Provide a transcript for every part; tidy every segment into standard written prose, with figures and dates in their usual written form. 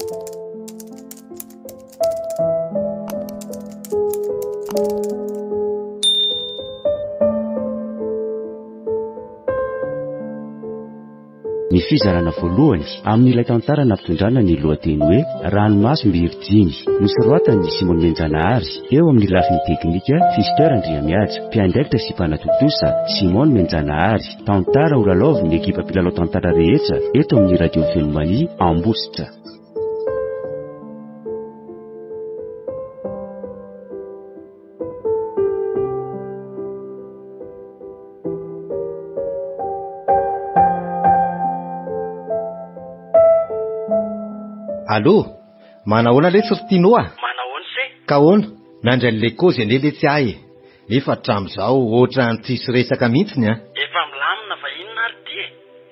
Ny fizarana voalohany amin'ilay tantara nampitondrana ny lohateny hoe Ranomaso Miridiny nosoratan'i Simon Menjanahary eo amin'ny lafiny teknika Fister Andriamiaja, mpiandraikitra sy mpanatontosa Simon Menjanahary. Tantara olalaovin'ny ekipa mpilalao tantara rehetra eto amin'ny radio Fenomania Ambositra. Allô, manahoana le sortianoa? Manahoana se? Kahoana, nandray an'ilay kozy ane le tsy ahy. Nefa hatramin'izao ohatra ny tsisy resaka mihitsiny a. Efa milamina fa inona ary ty?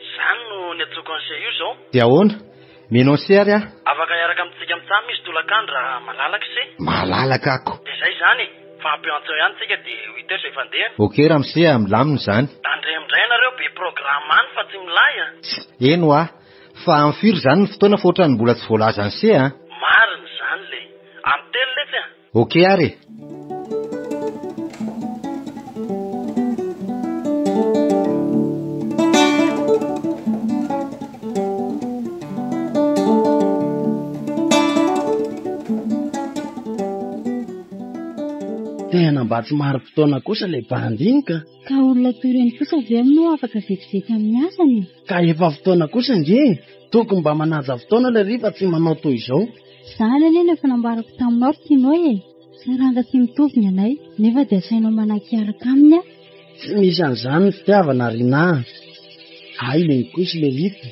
Izany no niatsoko an'izay io izao. Dia ahoana? Menao se ary a? Afaka hiaraka amintsika mitsamy izy tolakandro raha malalaka se? Malalaka ako. Dia izay izany, fa ampiantsao ihany tsika dia 8 heures efa andehana. Ok ramose milamina izany. Andray amindray ianareo be programme any fa tsy milay a. Eno a, fa amin'ny firy izany ny fotoana fa ohatrany mbola tsy voalaza ny se a. Marina izany le. Amin'ny telo letsy a. Ok ary. Tena mba tsy maro fotoana kosa ilay bandinika. Ka olona toreny kosa avy no afaka vetivety amin'ny asany. Ka efa fotoana kosa nge, tokony mba manaja fotoana ilay rifa tsy manao toy izao. Izany anie efa nambarako taminao tianao e. Saranga tsy mitovy ny anay, nefa dia sainao manankiaraka aminy a. Tsy misy an'izany ny fitiavana Rina. Ay ilay kosa ilay rifa.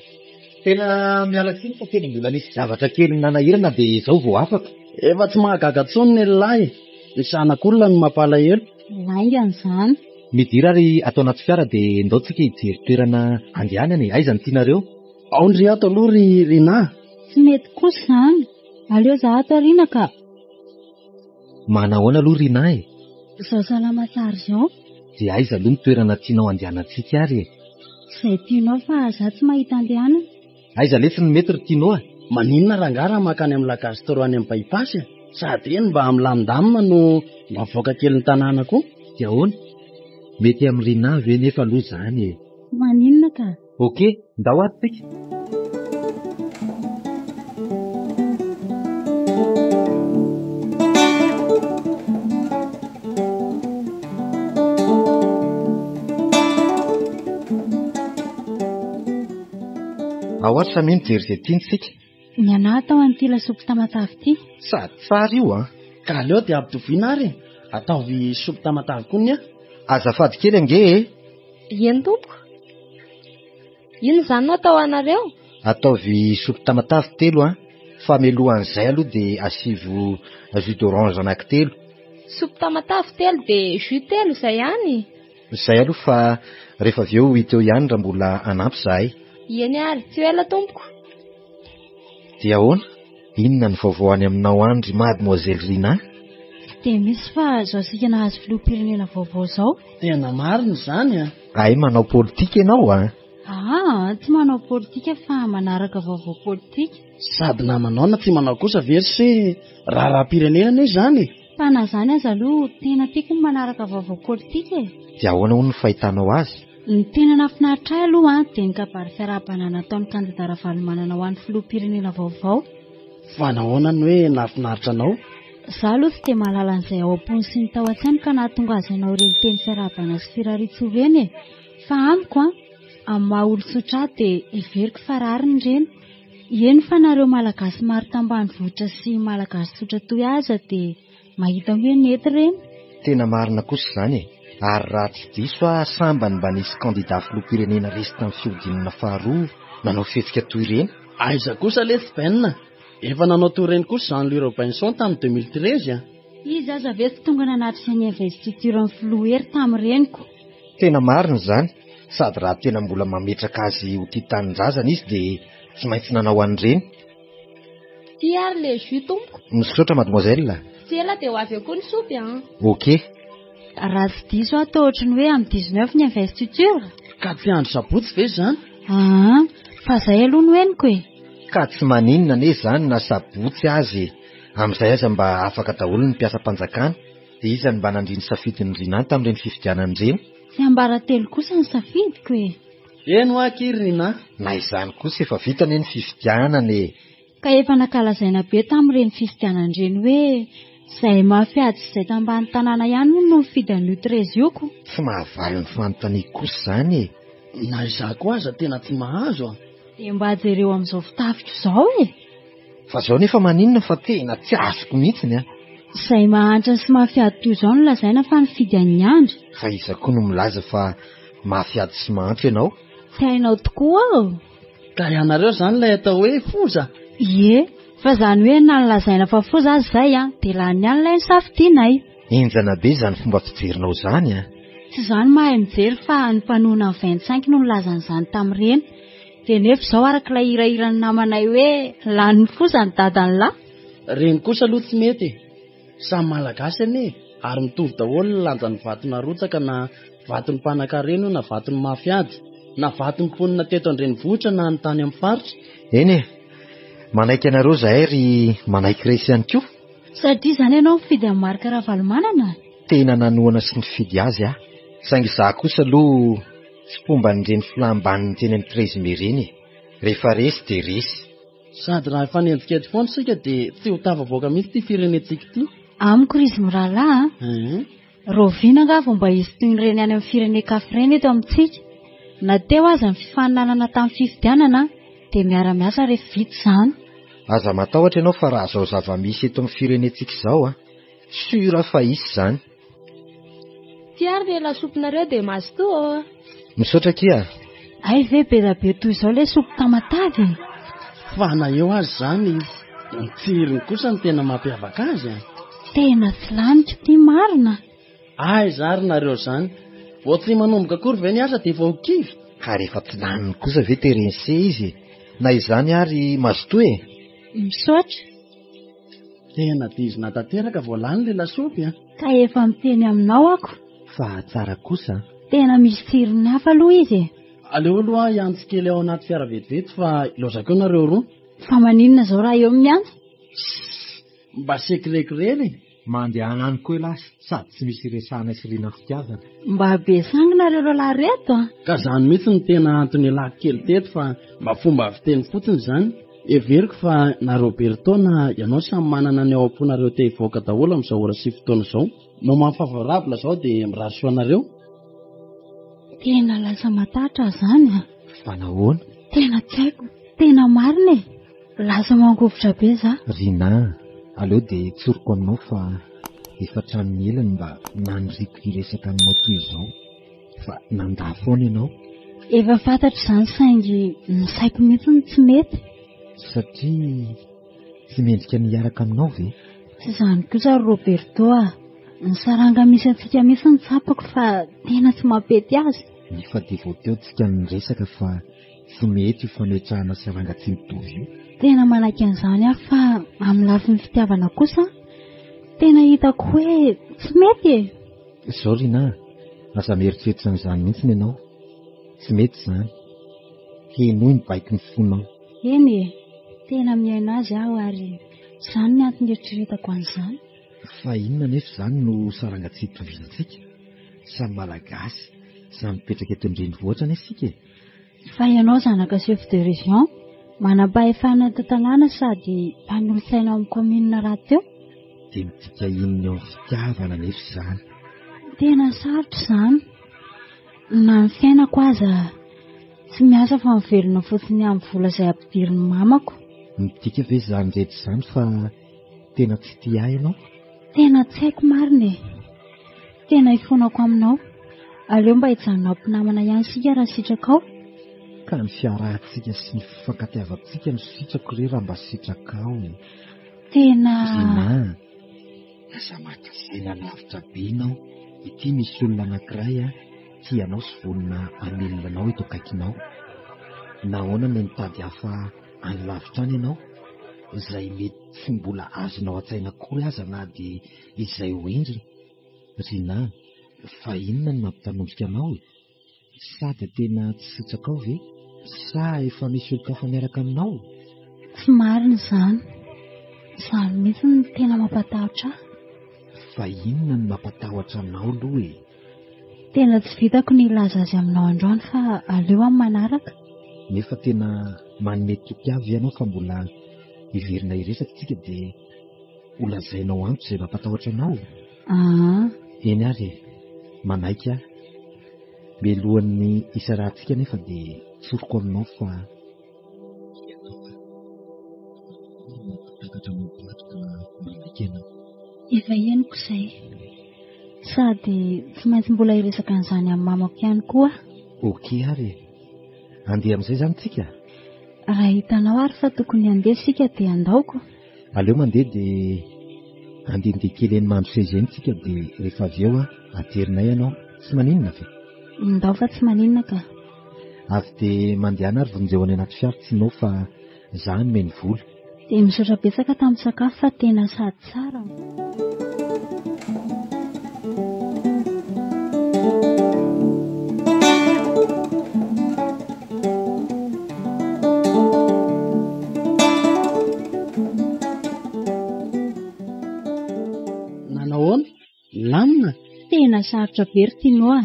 Tena miala tsiny fa tena mbola nisy zavatra kely nanahirana dia izao vao afaka. Efa tsy mahagaga tsony ny lehilahy. Ny sanak'olona no mampalahelo. Laingana izany. Midira ary atao anaty fiara dia ndaotsika hijery toerana andehanany. Aiza ny tianareo? Ao ny ry ato aloha ry Rina. Tsy mety kosa izany. Aleo za ato ariana ka. Manahoana aloha Rina e? Izao salama tsara izao. Dia aiza aloha ny toerana tianao andehanantsika ary e? Izay tianao fa za tsy mahita andehanana. Aiza lesy ny metro tianao a? Maninona rangara makany amin'ny lakazitoro any amin'ny baipasy a? Sady eny mba milamindamina no mavoaka kely ny tanàna koa. Dia ahoana? Mety amin'ny Rina ve nefa aloha izany e? Maninona ka? Ok, ndao ato tsika. Ao ary samy mijery izay tiantsika. Ny anahy atao an'ity lasopy tamatavy ity. Sady tsara io a. Ka aleo dia ampitoviana ary. Ataovy sopy tamatavy koa ny a. Azafady kely ange e. Eny tompoko. Ino izany no atao anareo? Ataovy sopy tamatavy 3 a. Fa melohan'izay aloha dia asivo jus d'orange anankitelo. Sopy tamatavy 3 dia jus 3 izay ihany. Izay aloha fa rehefa avy eo hita eo ihany raha mbola anampy zahay. Eny ary tsy ela tompoko. Dia ahoana? Inona ny vaovao any aminao andry mademoiselle Rina? Dia misy fa izao sika nahazo filoham-pirenena vaovao izao. Tena marina izany a. Ay manao politika ianao a. Tsy manao politika fa manaraka vaovao politika. Sady namanao na tsy manao kosa very se raharam-pirenena anie izany. Fa na izany aza aloha tena tiako ny manaraka vaovao politika e. Dia ahoana hono ny fahitanao azy? Ny tena nafinaritra ahy aloha dia ny kabary fiarahabanana nataon'ny kandidata Ravalomanana ho an'ny filoham-pirenena vaovao. Fa nahoana ny hoe nafinaritra anao? Za aloha tsy dia mahalala an'izay ao am-pony sy ny tao an-tsainy ka nahatonga azy ianao ireny teny fiarahabana sy firarian-tsova eny e. Fa amiko amin'ny maha olo-tsotra ahy dia iveriko farariny ireny. Eny fa nareo malagasy maro tambanivohitra sy malagasy tsotra toy aza dia mahita hoe nety ireny. Tena marina kosa izany e. Ary raha tsy diso sambany mba nisy kandidata filoham-pirenena resy tamin'ny fiodinana faharoa nanao fihetsika toy ireny. Aiza kosa lesy benina. Efa nanao toy ireny kosa Jean-Louis Robinson tamin'ny 2013 a. Izy aza ve tsy tonga nanatitra ny investiture ny filohery tamin'ireniko. Tena marina izany. Sady raha tena mbola mametraka azy ho tia tanin-drazana izy dia tsy maintsy nanao an'ireny. Ty ary le jus tompoko. Misaotra mademoiselle. Tsy ela dia ho avy eo koa ny sopy a. Ok. Raha tsy diso atao ohatry ny hoe amin'ny 19 ny investiture. Ka tsy andro sabotsy ve izany? Fa izay aloha no henoko e. ka tsy maninona ane zany na sabotsy azy amin'izay aza mba afaka daholo ny mpiasa-panjakana dia izany mba nandriny safidiny Rinà tamin'ireny fifidianany ireny. Tsy ambaratelo kosa ny safidiko e. Eno aky Rinà. Na izany kosa efa vita anie ny fifidianany. Ka efa nankalazaina be tamin'ireny fifidianan'ireny hoe izay mafiady sy izay tambany tanàna ihany no mifidy an'io Terezy ioko. Tsy mahavaly ny fanontaniako kosa izany e. Na izako aza tena tsy mahazo a. Dia mba jereo amin'izao fitafika izao e. Fa izao nefa maninona fa tena tsy azoko mihitsiny a. Izay mahantra sy mafiady toy izao no lazaina fa nifidy an'ny andro. Fa iza koa no milaza fa mafiady sy mahantra ianao. Tsy hainao tokoa aho. Ka ianareo izany ilay atao hoe foza. Ie, fa izany hoe na nilazaina fa foza azy izay dia lany ihany ilay nisafidianay. Enjana be izany fomba fijerinao izany a. Tsy izany mahay mijery fa ny mpanoana ny 25 no nilazan'izany tamin'ireny. Dia nefa izao araka ilay hirahirany namanay hoe lany ny foza ny dadany lahy. Reny kosa aloha tsy mety. Samy malagasy anie ary mitovy daholo ny lanjan'ny vatona rotsaka na vaton'ny mpanan-karena na vaton'ny mafiady na vaton'ny mponina teto an-drenivohitra na ny tany amin'ny faritra. Eny e, manaiky anareo zahay ry manaiky resy ihany koa. Satria izany ianao mifidy amin'ny marika Ravalomanana. Tena nanoana sy nifidy azy a. Saingy izaho kosa aloha sy fomba n'ireny filambaniny teny amin'ny Terezy ireny. Rehefa resy dia resy. Sady raha efa nendrikety foana isika dia tsy ho tafavoaka mihitsy ity firenentsika ity. Amiko Rizy Moralahy Rovina nga vao mba izy toy ireny any amin'ny firenen-kafa ireny eto amintsika. Na teo aza ny fifaninanana tamin'ny fifidianana dia miara-miasa rehefa vita izany. Aza matahotra ianao fa raha izao zava-misy eto amin'ny firenentsika izao a, sura fa isy izany. Tiary ny lasopinareo dia mazotoa. Misaotra kia. Ay ve be da be toy izao ilay sopy tamatavy. Fa na eo azy izany ny tsirony kosa ny tena mampiavaka azy a. Tena tsy laniko tia marina. Ay zary nareo izany. Vao tsy manomboka akory ve ny asa dia vao kivy. Ka rehefa tsy laniny kosa ve terense izy. Na izany ary mazotoa e. Misaotra. Tena dizina tanteraka vao lany ilay lasopy a. Ka efa miteny aminao ako. Fa tsara kosa. Tena misy tsirony hafa aloha izy e. Aleo aloha iantsika kely ao anaty fiara vetivety fa ilaozako eo nareo roa. Fa maninona izao raha eo miantsy? Mba sekirekirely. Mandehana any koa lasy sady tsy misy resahana sy rina fitiavana. Mba be sanginareo lalahy reto a. Ka izany mihitsy ny tena antony lahy kely teto fa mba fomba aviteny fotsiny izany. Everiko fa nareo Bertaona ianao samy manana ny ao am-ponareo te hivoaka daholo amin'izao ora sy fotoana izao. No mahafavarabla izao dia mirary soanareo. Tena lasa matatra izany a. Fa nahoana? Tena tsy haiko. Tena marina e. Lasa mangovitra be za. Rina, aleo dia tsoroko aminao fa efa hatramin'ny elany mba naniriko hiresaka aminao toy izao. Fa nandà foana ianao. Efa fantatra izany saingy ny saiko mihitsy ny tsy mety. Satria tsy mendrika niaraka aminao ve? Tsy izany kosa Roberto a. Ny saranga misy antsika mihitsy ny tsapako fa tena tsy mampety azy. Nefa dia vao teo tsika niresaka fa tsy mety io fametrahana saranga tsy mitovy io. Tena manaiky an'izany aho fa amin'ny lafin'ny fitiavana kosa tena hitako hoe tsy mety e. Izao Rina, aza mieritreritra an'izany mihitsy ianao. Tsy mety izany. Henoy ny baiky ny fonao. Eny e, tena miaina azy aho ary izany ny antony eritreretako an'izany. Fa inona nefa izany no saranga tsy hitoviantsika? Samy malagasy, samy mipetraka eto an-drenivohitra anie isika e. Fa ianao zanaka chef de région, manam-pahefana tanàna sady mpanolosaina amin'ny commune raha teo. Dia midika inona eo amin'ny fitiavana nefa izany? Tena sarotra izany. Na ny fiainako aza tsy miasa fa mivelona fotsiny amin'ny vola izay ampidirin'ny mamako. Midika ve izany rehetra izany fa tena tsy tia ahy ianao? Tena tsy haiko marina e. Tena hifonako aminao. Aleo mba hijanona am-pinamana ihany sika raha sitraka ao. Ka ny fiarahantsika sy ny fifankatiavantsika no sitrako re raha mba sitraka ao. Tena... Rina, asa makasena lavitra be ianao. Ity misy olona anankiray a, tianao sy vonona hamelona anao eto akaikinao. Nahoana no mitady hafa any lavitra any ianao? Izay mety tsy mbola azonao an-tsaina akory aza na dia izay ho endriny. Rina, fa inona no mampitanomboka anao e? Sa dia tena tsy sitraka ao ve? Sa efa misy olon-kafa miaraka aminao? Tsy marina izany. Izany mihitsy ny tena mampatahotra ahy. Fa inona ny mampatahotra anao aloha e? Tena tsy vitako ny ilaza azy aminao androany fa aleo amin'ny manaraka. Nefa tena manome tokiavy ianao fa mbola hiverina iresatsika dia holazainao anto izay mampatahotra anao. Eny ary manaiky aho. Mialohan'ny isa rahantsika nefa dia tsoroko aminao fa efa henoko izay. Sady tsy maintsy mbola hiresaka an'izany amin'ny mamako ihany koa. Okey ary. Andeha amin'izay izany tsika? Raha hitanao ary fa tokony handeha sika dia andaoko. Aleo mandeha dia andehandeha kely eny Mandroseza eny tsika dia rehefa avy eo aterinay ianao. Tsy maninona ve? Ndao fa tsy maninona ka. Avy dia mandehana ary vonjeo any anaty fiara tsinao fa izaho no meny vola. Dia misaotra betsaka tamin'ny sakafo fa tena sady tsara. Nanahoana? Lamina? Tena sarotra be ry tianoa.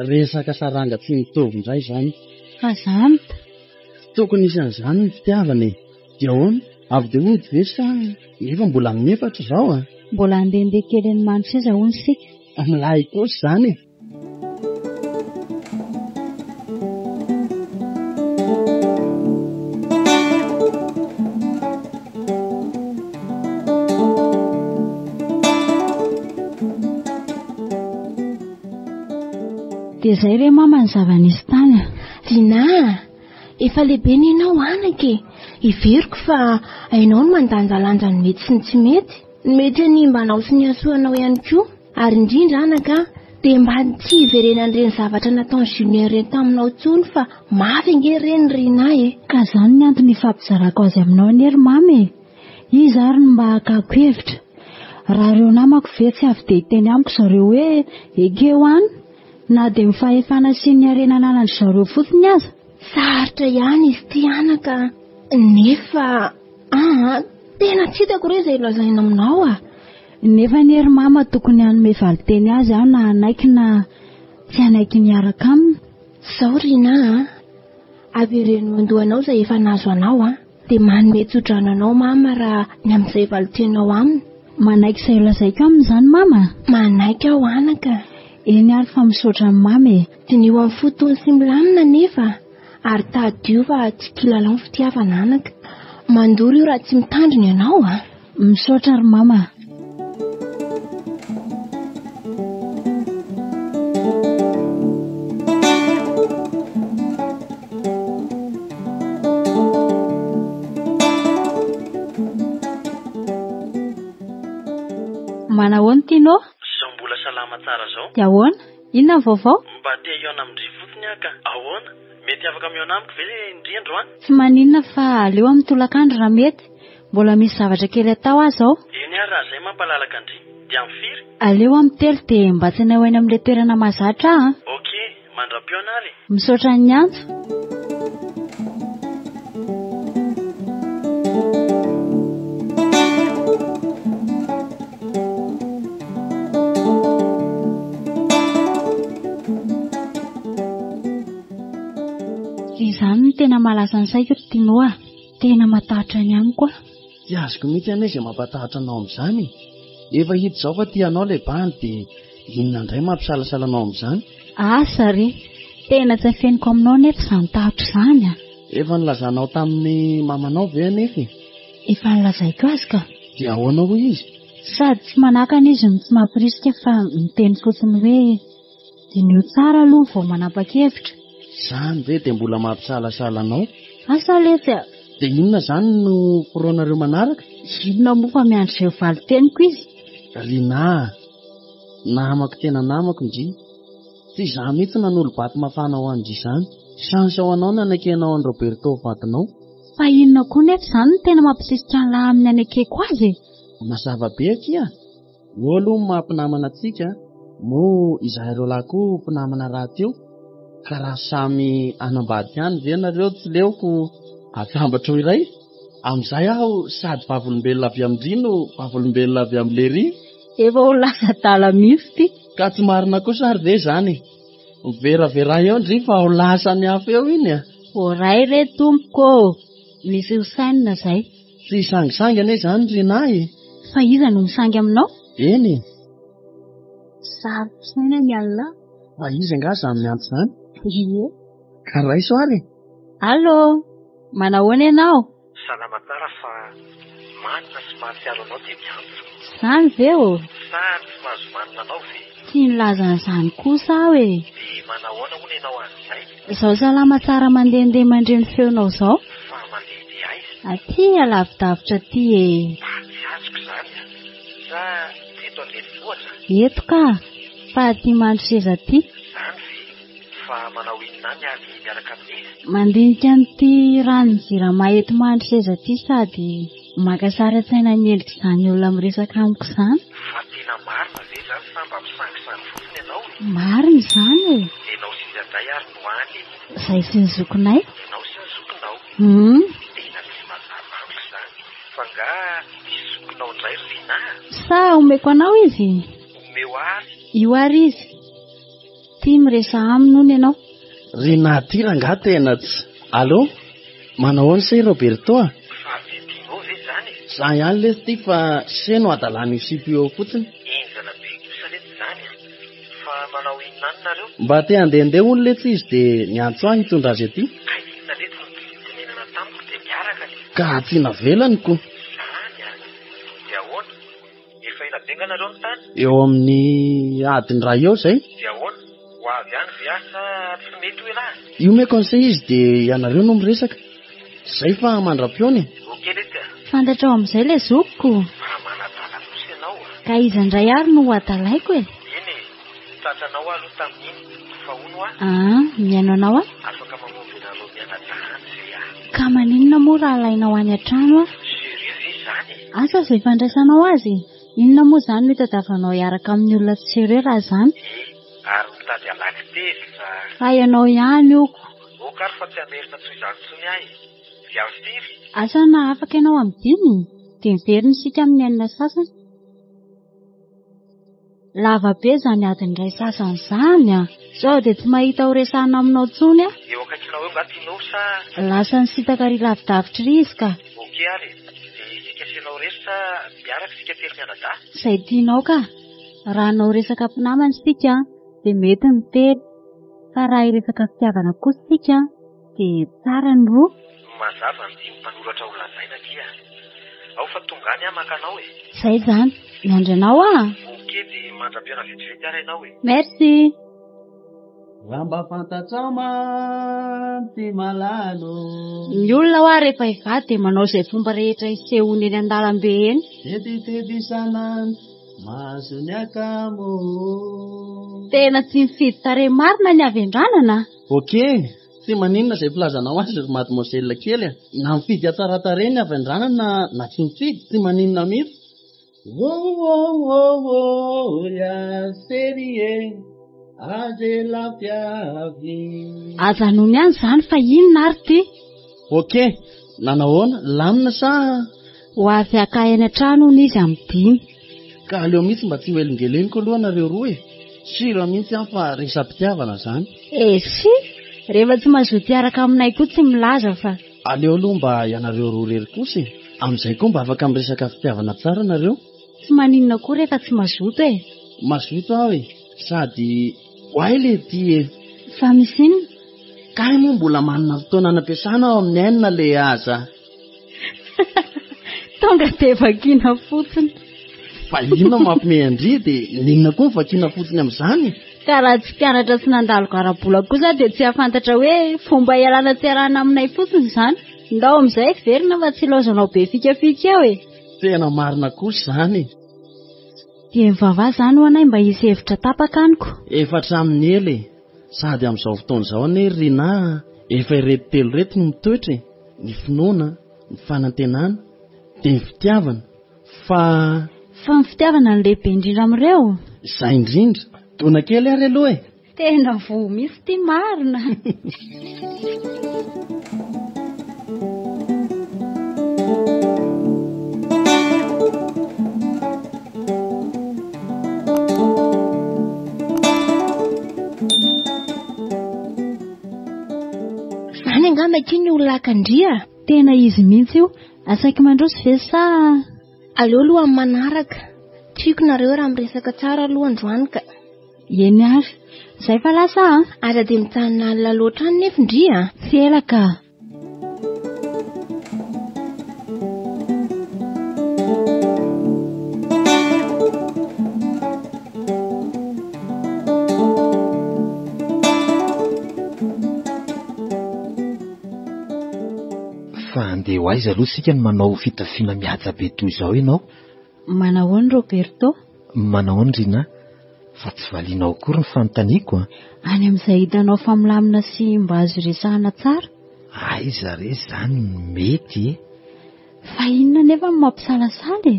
Resaka saranga tsy mitovy indray izany. Fa izany tokony isan'izany ny fitiavana. Dia ahoana? Avy dia hody ve sa efa mbola amin'ny 4 izao? Mbola andehandeha kely ny Mandroseza hono sika. Milay kosa izany. Dia izay re mama ny zava-nisy tany. Vina, efa lehibe ny ianao anake. Iveriko fa ainao no mandanjalanja ny mety sy ny tsy mety. Ny mety animbanao sy ny asoanao ihany koa. Ary indrindra anaka dia mba tsy hiverenan'ireny zavatra nataon'ny Julien ireny taminao tsony fa mafy ange ireny rinahy e. Ka izany ny antony ifampizarako azy aminao anery mamy. Izy ary no mba hakako hevitra. Raha ireo namako ve tsy avy dia hiteny amiko zareo hoe ekeo any na dia mifahefana sy ny arena ananan'ny zareo fotsiny aza. Sarotra ihany izy ty anaka. Nefa tena tsy hitako re izay lazaina aminao a. Nefa nery mama tokony hanome valiteny azy aho na anaiky na tsy anaiky miaraka aminy. Sao rina avereno andohanao izay efa nazo anao dia manome tsodrano anao mama raha ny amin'izay valitenao aminy. Manaiky izay lazaiko amin'izany mama? Manaiky aho anaka. Eny ary fa misaotra ny mamy. Dinio amin'ny fotony sy milamina nefa. Ary tadio fa tsy kilalao ny fitiavana anaka. Mandoro io raha tsy mitandrina ianao Misaotra ry mama. Manahoana tianao? Izao mbola salama tsara zao. Dia ahoana? Inona ny vaovao? Mba te hiona amindry fotsiny aka. Ahoana? Mety afaka miona amiko ve indrindro any? Tsy maninona fa aleo amin'ny tolakandro raha mety. Mbola misy zavatra kely atao azy ao. Eny ary raha izay mampalalaka andry. Dia amin'ny firy? Aleo amin'ny 3 dia mba tsy naho eny amin'ilay toerana mahazatra Okey, mandra-peo anary. Misaotra ny antso. Izany ny tena malaza ny saiko ry tianoa. Tena matahotra ny amiko Tsy azoko mihitsy anay izay mampatahotra anao amin'izany. Efa hita izao fa tianao ilay bany dia inona indray mampisalasala anao amin'izany? Asa re. Tena tsy afeniko aminao nefa izany tahotra izany Efa nilazanao tamin'ny mamanao ve anefa? Efa nilazaiko azy ka. Dia ahoana hoy izy? Sady tsy manakana izy no tsy mampirisika fa miteny fotsiny hoe dinio tsara aloha vao manapa-kevitra. Izany ve dia mbola mampisalasala anao? Asa letsy Dia inona izany no foroanareo manaraka? Inona moa fa miandry izay valiteniko izy? Rina, namako tena namako ndry. Tsy izaho mihitsy nanolo-bato mafana ho andry izany. Chance ho anao nanaikenao an'i Roberto vatinao. Fa inona koa nefa izany no tena mampisisika ny lahy amin'ny anaikeko azy? Mazava be akia. Io aloha ny mahampinamana antsika, moa izahay ireo lahy koa mpinamana raty io. Ka raha samy anambady ihany ve nareo tsy leoko atambatra iray? Amin'izay aho sady vavolombelona avy amindrino vavolombelona avy amin'ny leri Efa ho lasa dala mihitsy ty. ka tsy marina kosa ary ve zany miveravera eo ndry fa ho lasa ny hafa eo iny a Voray re tompoko. Misy hosainina zay. tsy sangisangy ane zany rinahy Fa iza no misangy aminao? eny Sarotra saina ny alina. fa izy nga zany mianto zany Ie. ka raiso ary Allô, manahoana ianao? Salama tsara fa manina sy mahatsiaro anao dia miantso. Zany ve o? Sa tsy mahazo manina anao ve? Tsy nilaza an'izany kosa aho e. Dia manahoana hono ianao an'izay? Izao salama tsara mandehandeha mandreny feonao izao. Fa mandeha aiza? Aty alavidavitra aty e. Tsy azoko izany a. Sa teto andrenivohitra? Eto ka, fa aty mandro seza aty. Izany ve? Fa manao inona any ary miaraka amin'izy? Mandinika an'ity rano zirama eto mandro seza aty sady maka sary an-tsaina ny endrik'izany olona miresaka amiko izany. Fa tena marina ve izany sa mba misangisangy fotsiny ianao? Marina izany e. Ianao sy izay ary no any. Izay sy ny zokinay. Ianao sy ny zokinao. Tena tsy mazava amiko izany. Fa nga misy zokinao indray ry Rina? Sa omeko anao izy? Omeo ary? Io ary izy. Ty miresa aminy hono ianao. rinahy ty ranga tena tsy allo manahoana say Roberto a Fa vitinao ve zany? za ihany lesy ty fa seno adalany io sipy eo fotsiny Enjana be kosa lety zany. Fa manao inona any nareo? mba te handehandeha hono letsy izy dia niantso ahy hitondra azy aty Ka inona lety no tenenana tamiko dia miaraka ny. ka tsy navelany ko Zany a. Dia ahoana? Efa ela benga nareo ny tany? eo amin'ny adiny ray eo zay Dia ahoana? Ho avy any ve asa tsy mety ho elahy? io me conseil izy dia ianareo no miresaka zay fa mandra-piony Oke lety a. Fantatrao amin'izay le zokiko. Fa manadala kosa ianao a. Ka iza indray ary no adalaiko e. Eny e. Tratranao aloha tamin'iny. Fa hono a. Miaino anao a? Afaka mamoby nareo mianadahan zay a. Ka maninona moa raha alainao any an-trano a? Serieux ve zany? Asa izay fandraisanao azy? Inona moa izany no hitadavanao hiaraka amin'ny olona tsy serieux raha zany? Ary mitady alaky tezitra. Fa ianao ihany ioko. Okary fa tsy amerina tsy izany tsony ahy. Dia firy. Asa na afaka ianao amin'ny dimy? Dia miveriny sika amin'ny anina sasany. Lava be izany adiny ray sasany izany a. Sao dia tsy mahita ho resahana aminao tsony a. Eo akaikinao eo ngatinao sa. Lasa ny sitakary lavidavitra ry izy ka. Oke ary. Dia sika sianao rery sa miaraka sika telo mianadaha? Izay tianao ka. Raha anao resaka mpinamana sika dia mety ny telo. Fa raha iresaka fitiavana kosa sika dia tsara ny roa. Mazava ny dimy mpanoratra ho lazaina dia. Ao fa tonga any aho maka anao e. Izay izany. Miandry anao a. Oke dia mandra-piana vetivety ary ianao e. Merci. raha mba fantatrama ty malalo Ny olona hoa rehefa hivady dia manao izay fomba rehetra isehony eny an-dalambe eny. tetitety sanany maso ny akamo Tena tsy mifidy tarehy marina ny avy an-dranana. oke tsy maninona izay filazanao azy ry mademoiselle kely a na mifidy atsaratareny ny avy an-dranana na tsy mifidy tsy maninona mihitsy ya serie azelafiavy Aza noho ny any izany fa inona ary ty? oke nanahoana lamina sa Ho avy akay any an-trano hono izy amin'ny dimy. ka aleo mihitsy mba tsy ho elingeleniko aloha nareo roa e sira mihitsy any fa resa-pitiavana zany Sy, rehefa tsy mazoto hiaraka aminay koa tsy milaza fa. aleo aloha mba ianareo roa rery kosa e amin'izay koa mba afaka miresaka fitiavana tsara nareo Tsy maninona koa rehefa tsy mazoto e. mazoto aho e sady hoay le ty e Fa misy inona? kay moa mbola manana fotoana anampiasana ao amin'ny ainina le aza Tonga dia vakiana fotsiny. fa inona mampimehandry dia ninona koa ny vakiana fotsiny amin'izany Ka raha tsy mpianatra sy nandalo garabola kosa dia tsy hafantatra hoe fomba ialana tsy arahana aminay fotsiny izany. Ndao amin'izay verina fa tsy laozanao be fikafika eo e. tena marina kosa zany Dia mivavah izany ho anay mba hisy hevitra tapaka aniko. efa hatramin'ny ely sady amin'izao fotoana izao ane rina efa ireto telo reto no mitoetra ny finoana ny fanantenana dia ny fitiavana fa Fa ny fitiavana ny lehibe indrindra amin'ireo. izay indrindra tona kely ary aloha e Tena vo misy ty marina. manaraka ndria. Tena izy mihitsy io. Asaiky mandroso ve sa? Aleo aloha amin'ny manaraka. Tiako nareo raha miresaka tsara aloha androany ka. Eny ary. Zay fa lasa Aza dia mitsanina alina loatra any nefa ndria. Felaka. Fa andeha ho aiza aloha sika ny manao fitafiana mihaja be toy izao ianao? Manahoana Roberto? Manahoana Rina? Fa tsy valianao akory ny fanontaniako a? Any amin'izay hitanao famolamina sy mba azo resahana tsara? Aiza re zany mety e? Fa inona nefa ny mampisalasala e?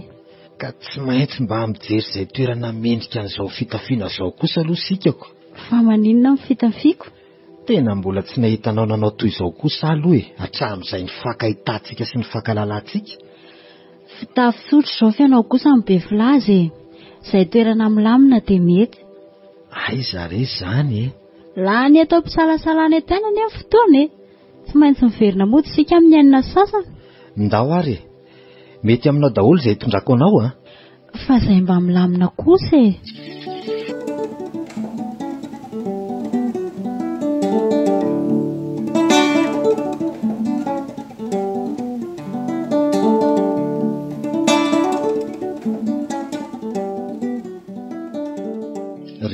Ka tsy maintsy mba mijery izay toerana mendrika an'izao fitafiana izao kosa aloha sikako. Fa maninona ny fitafiako? Tena mbola tsy nahitanao nanao toy izao kosa aloha e, hatramin'izay ny fakahitatsika sy ny fankalalantsika. Fitafy sotro izao fianao kosa ny be filazy e. Izay toerana milamina dia mety. Aiza re zany e? Laha ny atao mpisalasalana tena ny amin'ny fotoana e. Tsy maintsy miverina mody sika amin'ny ainina sasany. Ndao ary e, mety aminao daholo izay tondrako anao a? Fa izay mba milamina kosa e.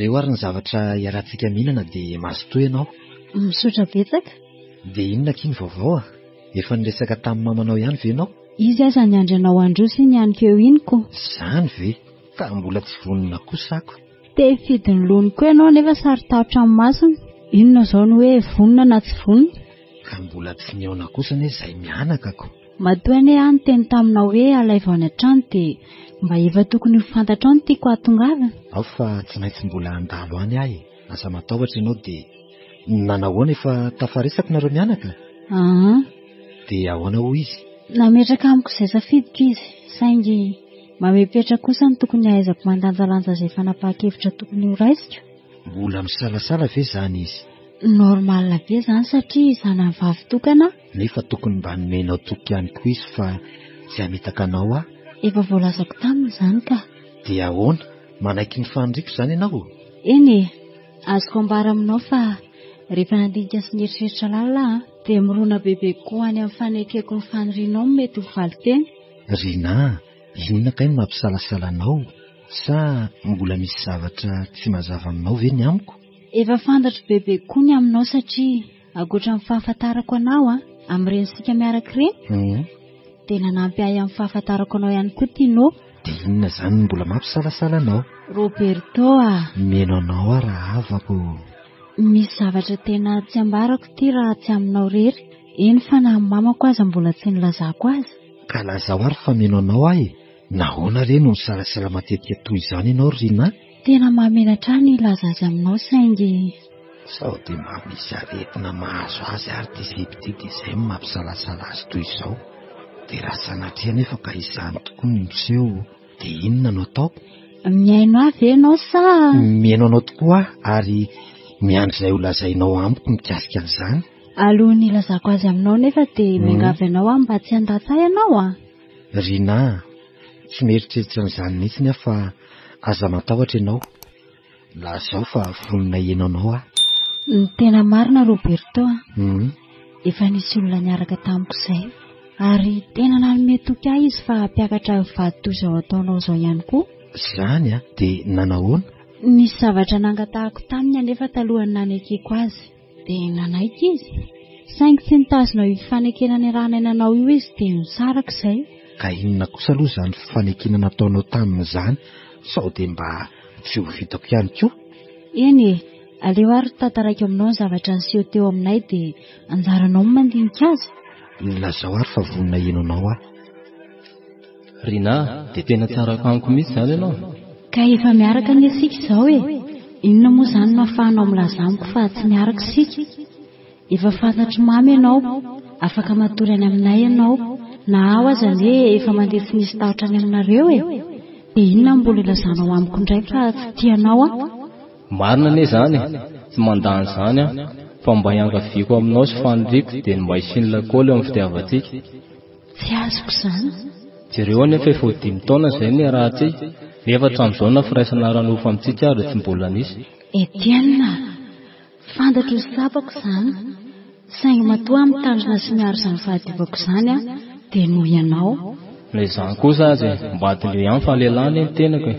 Reo ary ny zavatra iarahantsika mihinana dia mazotoa ianao. Misotra betsaka. Dia inona kiny vaovao a? Efa niresaka tamin'ny mamanao ihany ve ianao? Izy aza ny andranao androso iny ianiko eo iniko. Zany ve? Ka mbola tsy vonona kosako. Te hifidy ny loniko ianao nefa sarotarotra amin'ny masony. Inona izao ny hoe vonona na tsy vonona? Ka mbola tsy niaona kosa ane izay mianakako. Matoa ane any teny taminao hoe alaiva any an-trano dia mba efa tokony ho fantatra any tiako atongavana. Ao fa tsy maintsy mbola andalo any ahy. Asa matahotra ianao dia nanahoana efa tafaresaka nareo mianaka? Dia ahoana ho izy? Nametraka amiko izay safidiko izy. Saingy mamepetra kosa ny tokony ahaizako mandanjalanja izay fanapahakevitra tokony ho raisiko. Mbola misalasala ve zany izy? Normal be zany satria zanany vavy tokana. Nefa tokony mba nomenao toky ihany koa izy fa tsy hametaka anao a? Efa voalazako taminy izany ka. Dia ahoana? Manaiky ny faniriako izany ianao? Eny e, azoko ambara aminao fa rehefa nandinika sy nieritreritra lalina dia mirona bebe koa any amin'ny fanekeko ny fanirianao mety ho valiteny. Rina, inona kay no mampisalasala anao? Sa mbola misy zavatra tsy mazava aminao ve ny amiko? Efa fantatro bebe koa ny aminao satria akoatra amin'ny fahafantarako anao amin'ireny sika miaraka ireny. Dia nanampy ahy amin'ny fahafantarako anao ihany koa tianao. Dia inona zany mbola mampisalasala anao? Roberto meno anao raha havako. Misy zavatra tena tsy ambarako ty raha tsy aminao rery. Eny fa na mamako aza mbola tsy nilazako azy. Ka lazao ary fa meno anao ahy. Nahoana re no misalasala matetika toy izany ianao Rina? Tena mahamenatra ny ilaza azy aminao saingy. Sao dia mba misy aretina mahazo azy ary ty zipity dia izay mampisalasala azy toy izao. Dia raha sanatria nefa ka izany tokoa ny miseho dia inona no ataoko? Miaino avy ianao sa? Miaino anao tokoa ary miandry izay ho lazainao amiko mikasika an'izany. Alohan'ny ilazako azy aminao nefa dia miangavy anao mba tsy handatsay ianao Rina, tsy mieritreritra an'izany mihitsy fa aza matahotra ianao. Lazao fa vonona ianao anao Ny tena marina Roberto efa nisy olona niaraka tamiko izay ary tena nanome toky ahy izy fa mpiakatra vady toy izao ataonao izao ihany koa. Zany dia nanahoana? Nisy zavatra nangatahako taminy anefa talohany nanekeko azy dia nanaiky izy. Saingy tsy nitazona io fanekena rana nanao io izy dia nisaraka izay. Ka inona kosa aloha izany fanekena nataonao tamin'izany? Sao dia mba tsy ho vitako ihany koa? Eny e, aleo ary tantaraiko aminao ny zavatra niseho teo aminay dia anjaranao mandinika azy. Lazao ary fa vonona ianao ahy. Rina, dia tena tsara kanko mihitsy izany ianao. Ka efa miaraka ny asika izao e. Inona moa izany mahafahanao milaza amiko fa tsy miaraka sika? Efa fantatro mamy ianao, afaka matory any aminay ianao. Na aho aza ane efa mandeha tsy nisy tahotra any aminareo e. Dia inona mbola ilazanao amiko indray fa tsy tianao Marina ane izany, tsy mandany izany fa mba hiangaviako aminao sy fanodriko dia mba hisiany lakôly eo amin'ny fitiavantsika. Tsy azoko izany. Jereo nefa efa 5 taona izay ny rahatsy nefa hatramin'izao na firaisana ranofo amintsika ary tsy mbola nisy. Etienne, fantatro sy tapako izany, saingy matoa amin'ny tanjona sy miaro izany fahadiovako izany dia noho ianao. Ilay izany kosa azy mba adiny ihany fa lehilahy ny tenako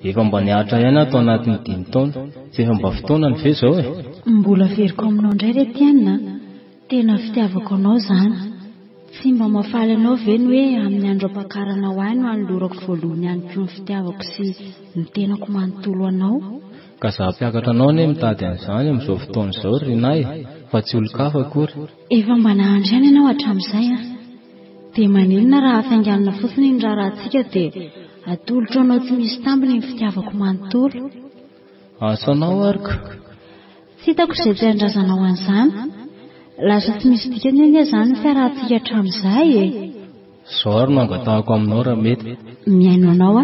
efa mba niatra ihany atao anatin'ny 5 taona tsy efa mba fotoanany ve izao Mbola veriko aminao indray ry Etienne, tena fitiavako anao izany. Tsy mba mahafaly anao ve ny hoe amin'ny andro ampakarana ho any no anolorako voalohany ihany koa ny fitiavako sy ny tenako manontolo anao. Ka za mpiakatra anao ne mitady an'izany amin'izao fotoana izao Rinahy fa tsy olo-kafa akory. Efa mba nahandry ihany ianao hatramin'izay dia maninona raha hafainganina fotsiny ny raharantsika dia atolotro anao tsy misy tambiny ny fitiavako manontolo. Asanao ariko. Tsy hitako izay tsy handrazanao an'izany. Lasa tsy misy dikany anie izany ny fiarahantsika hatramin'izay Zao ary nangatahako aminao raha mety. Miaino anao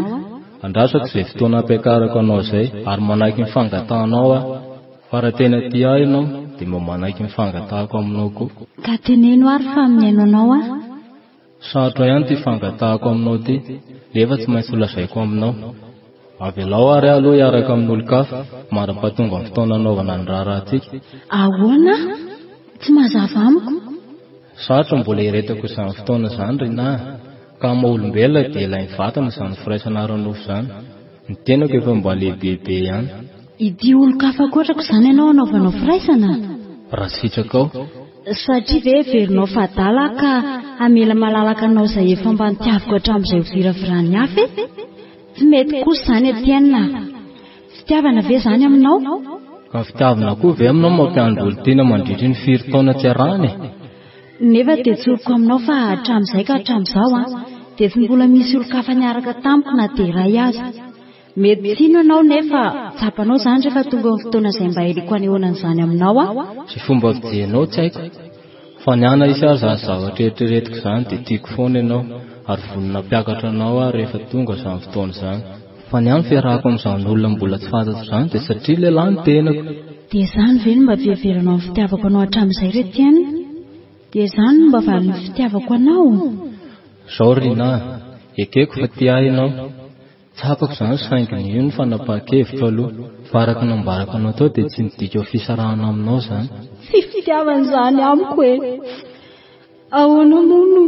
Andrasako izay fotoana ampiakarako anao izay ary manaiky ny fangatahanao fa raha tena tia ahy ianao dia mba manaiky ny fangatahako aminao koa. Ka teneno ary fa miaino anao Sarotra ihany ty fangatahako aminao ty nefa tsy maintsy lazaiko aminao. Avelao ary aloha hiaraka amin'olo-kafa maram-pahatonga amin'ny fotoana anaovana ny raharantsika. Ahoana? Tsy mazava amiko. Sarotra mbola iretako izany fotoana izany Rinahy ka maha-olombelona dia ilay vatana izany firaisana ranofo izany. Ny tenako efa mba lehibebe ihany. Idy olo-kafa kotrako izany ianao anaovanao firaisana? Raha sitraka ao. Satria ve verinao fadala ka hamela malalaka anao izay efa mba nitiavako hatramin'izay viravirany hafa Tsy mety kosa izany Etienne. Fitiavana ve izany aminao? Ka fitiavana koa ve aminao mampiandry olo tena mandritra ny 4 taona tsy arahany Nefa dia tsoroko aminao fa hatramin'izay ka hatramin'izao dia tsy mbola misy olo-kafa niaraka tamiko na dia iray aza. Mety tsino ianao nefa tsapanao izany rehefa tonga amin'ny fotoana izay mba hiriko anehoanan'izany aminao Sy fomba fijenao tsy haiko fa niana isy ary izany zavatra eritreretiko izany dia tiako foana ianao ary vonina mpiakatra anao rehefa tonga izany fotoana izany. Fa niany fiarahako amin'izany olona mbola tsy fantatro izany dia satria lehilahy ny tenako. Dia izany ve no mba fiheveranao amin'ny fitiavako anao hatramin'izay ry Etienne? Dia izany no mba valin'ny fitiavako anao? Zao Rinahy, ekeko fa tia ahy ianao. Tsapako izany saingy io ny fanapahan-kevitra aloha fa araka nambarako anao tao dia tsy midika ho fisarahana aminao izany. Tsy fitiavana izany amiko ahoana moa no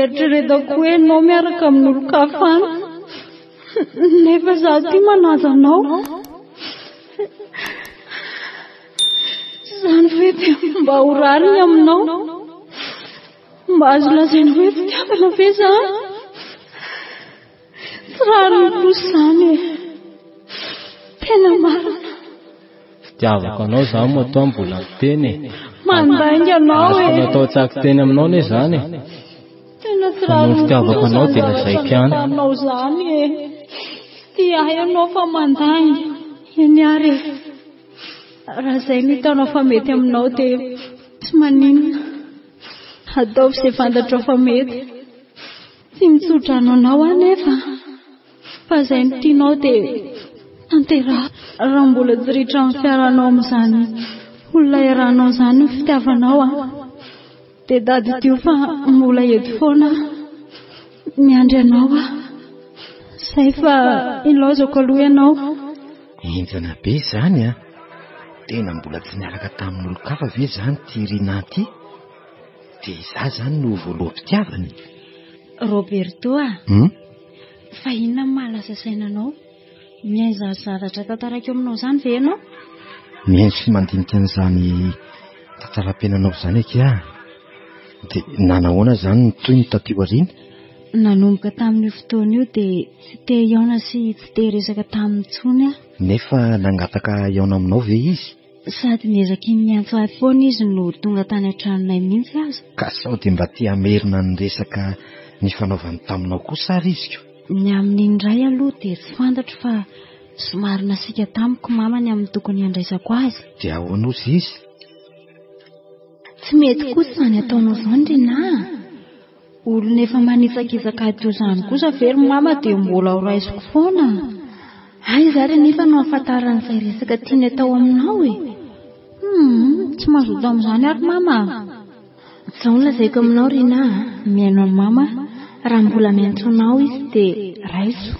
eritreretako hoe ianao miaraka amin'olo-kafa nefa izaho tia manaja anao. Izany ve dia mba ho rariny aminao? Mba azo lazaina hoe fitiavana ve izany? Tsy rariny kosa izany tena marina. Fitiavako anao izany matoa mbola miteny Mandainga anao natao tsaky teny aminao ne izany tena tsy rariny fitiavako anao dia lazaiko ihany. Anao izany tia ahy ianao fa mandainga eny ary raha izay no hitanao fa mety aminao dia tsy maninona ataovy izay fantatro fa mety. Tsy mitsotra anao anefa fa izay no tianao dia tanteraha. Raha mbola tsy ritra amin'ny fiaranao amin'izany olona iarahanao izany ny fitiavanao dia dady tio fa mbola eto foana miandry anao izay fa ilaozako aloha ianao. Enjana be izany tena mbola tsy niaraka tamin'olo-kafa ve izany ty Rinahy ty dia izaho izany no voaloham-pitiavany. Roberto fa inona ny mahalasa sainanao? Mihaizazaratra tantaraka eo aminao izany ve ianao? Mihaino sy mandinika an'izany tantaram-piainanao izany dia nanahoana izany ny toy ny taty aoriana? Nanomboka tamin'io fotoana io dia tsy te hiaona sy tsy te resaka tamin'ny intsony Nefa nangataka hiaona aminao ve izy? Sady miezaka miantso ahy foana izy no tonga tany an-tranonay mihitsy aza. Ka sao dia mba tia amerina ny resaka ny fanaovany taminao kosa ary izy? Ny amin'indray aloha dia tsy fantatro fa somary nasiaka tamiko mamany amin'ny tokony handraisako azy. Dia ahoana ozy izy? Tsy mety kosa izany ataonao izao ny Rinahy. Olona efa manitsakizaka teo izany kosa very mama dia mbola ho raisiko foana. Ay zary nefa no ahafantaran'izay resaka tiany atao aminao Tsy mazoto amin'izany ary mama. Izao lazaiko aminao Rina. Mihaino ny mama. Raha mbola miantsonao izy dia raiso.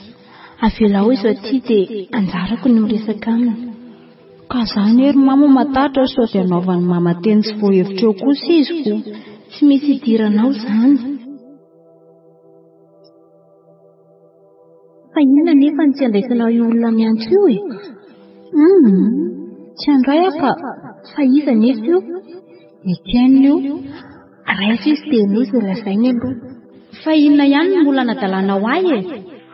Avelao izy aty dia anjarako ny miresaka aminy. Ka izany ery mama matatra sao dia anaovan'ny mama teny tsy voahevitra eo kosa iziko. Tsy misy idiranao izany. Fa inona nefa ny tsy andraisanao io olona miantso io e? Tsy andray aka. Fa iza nefa io? Etienne io. Raiso izy dia nosy lazainy aloha. Fa inona ihany no mbola nadalana ho ahy e?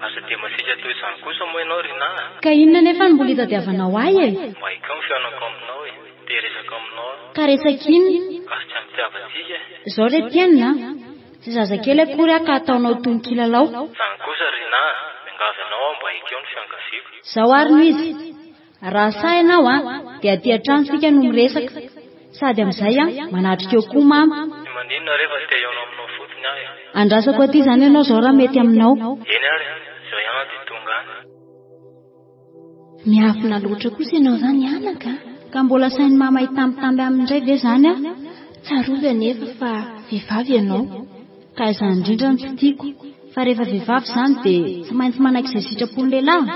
Asa dia masika toy izany kosa moa ianao Rina. Ka inona nefa no mbola hitadiavana ho ahy e? Mba ika ny fianako aminao e. Dia resaka aminao. Ka resaka inona? Ka tsy amitiavatsika. Izao re Etienne tsy zazakely akory ka ataonao toy ny kilalao. Izany kosa Rina, miangavy anao mba ika ny fiankaviako. Izao ary no izy. Raha sa ianao dia aty an-trano sika no miresaka. Sady amin'izay manatrika eo koa mama. Tsy maninona rehefa te hiaino aminao fotsiny ahy. Andrasako aty izany ianao izao raha mety aminao. Eny ary, izao ihany dia tonga any. Miafina loatra kosa ianao izany anaka. Ka mbola sain'ny mama hitambitamby amin'indray ve izany Tsarovy anefa fa vehivavy ianao. Ka izany indrindra no tsy tiako. Fa rehefa vehivavy izany dia tsy maintsy manaiky izay sitrapony lehilahy.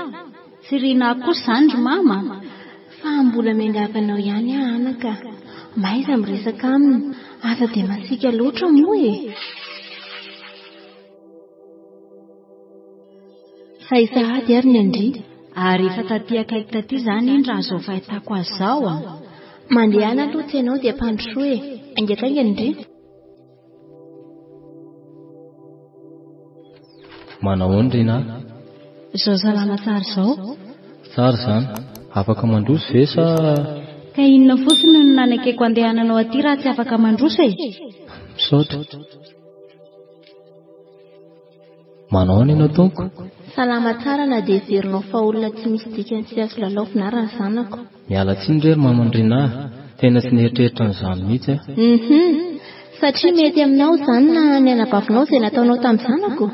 Tsy Rina kosa izany ry mama. Fa mbola miangavy anao ihany anaka. Maiza miresaka aminy. Aza dia masika loatra moa e. Fa isahady ary ny andry. Ary efa taty akaiky taty izany iny raha izao fahitako azy izao Mandehana aloha tsy ianao dia mpandrosoa e. Aingatanga indri. Manahoana Rina? Izao salama tsara izao. Tsara izany. Afaka mandroso ve sa? Ka inona fotsiny no nanakeko andehananao aty raha tsy afaka mandroso e? Misaotra. Manahoana ianao tompo? Salama tsara na dia heverinao fa olona tsy misy dikany tsy azo lalao finarana zanako. Miala tsiny rery maman'i Rina. Tena tsy nieritreritra n'izany mihitsy Satria mety aminao izany na ny anabavinao izay nataonao tamin'ny zanako.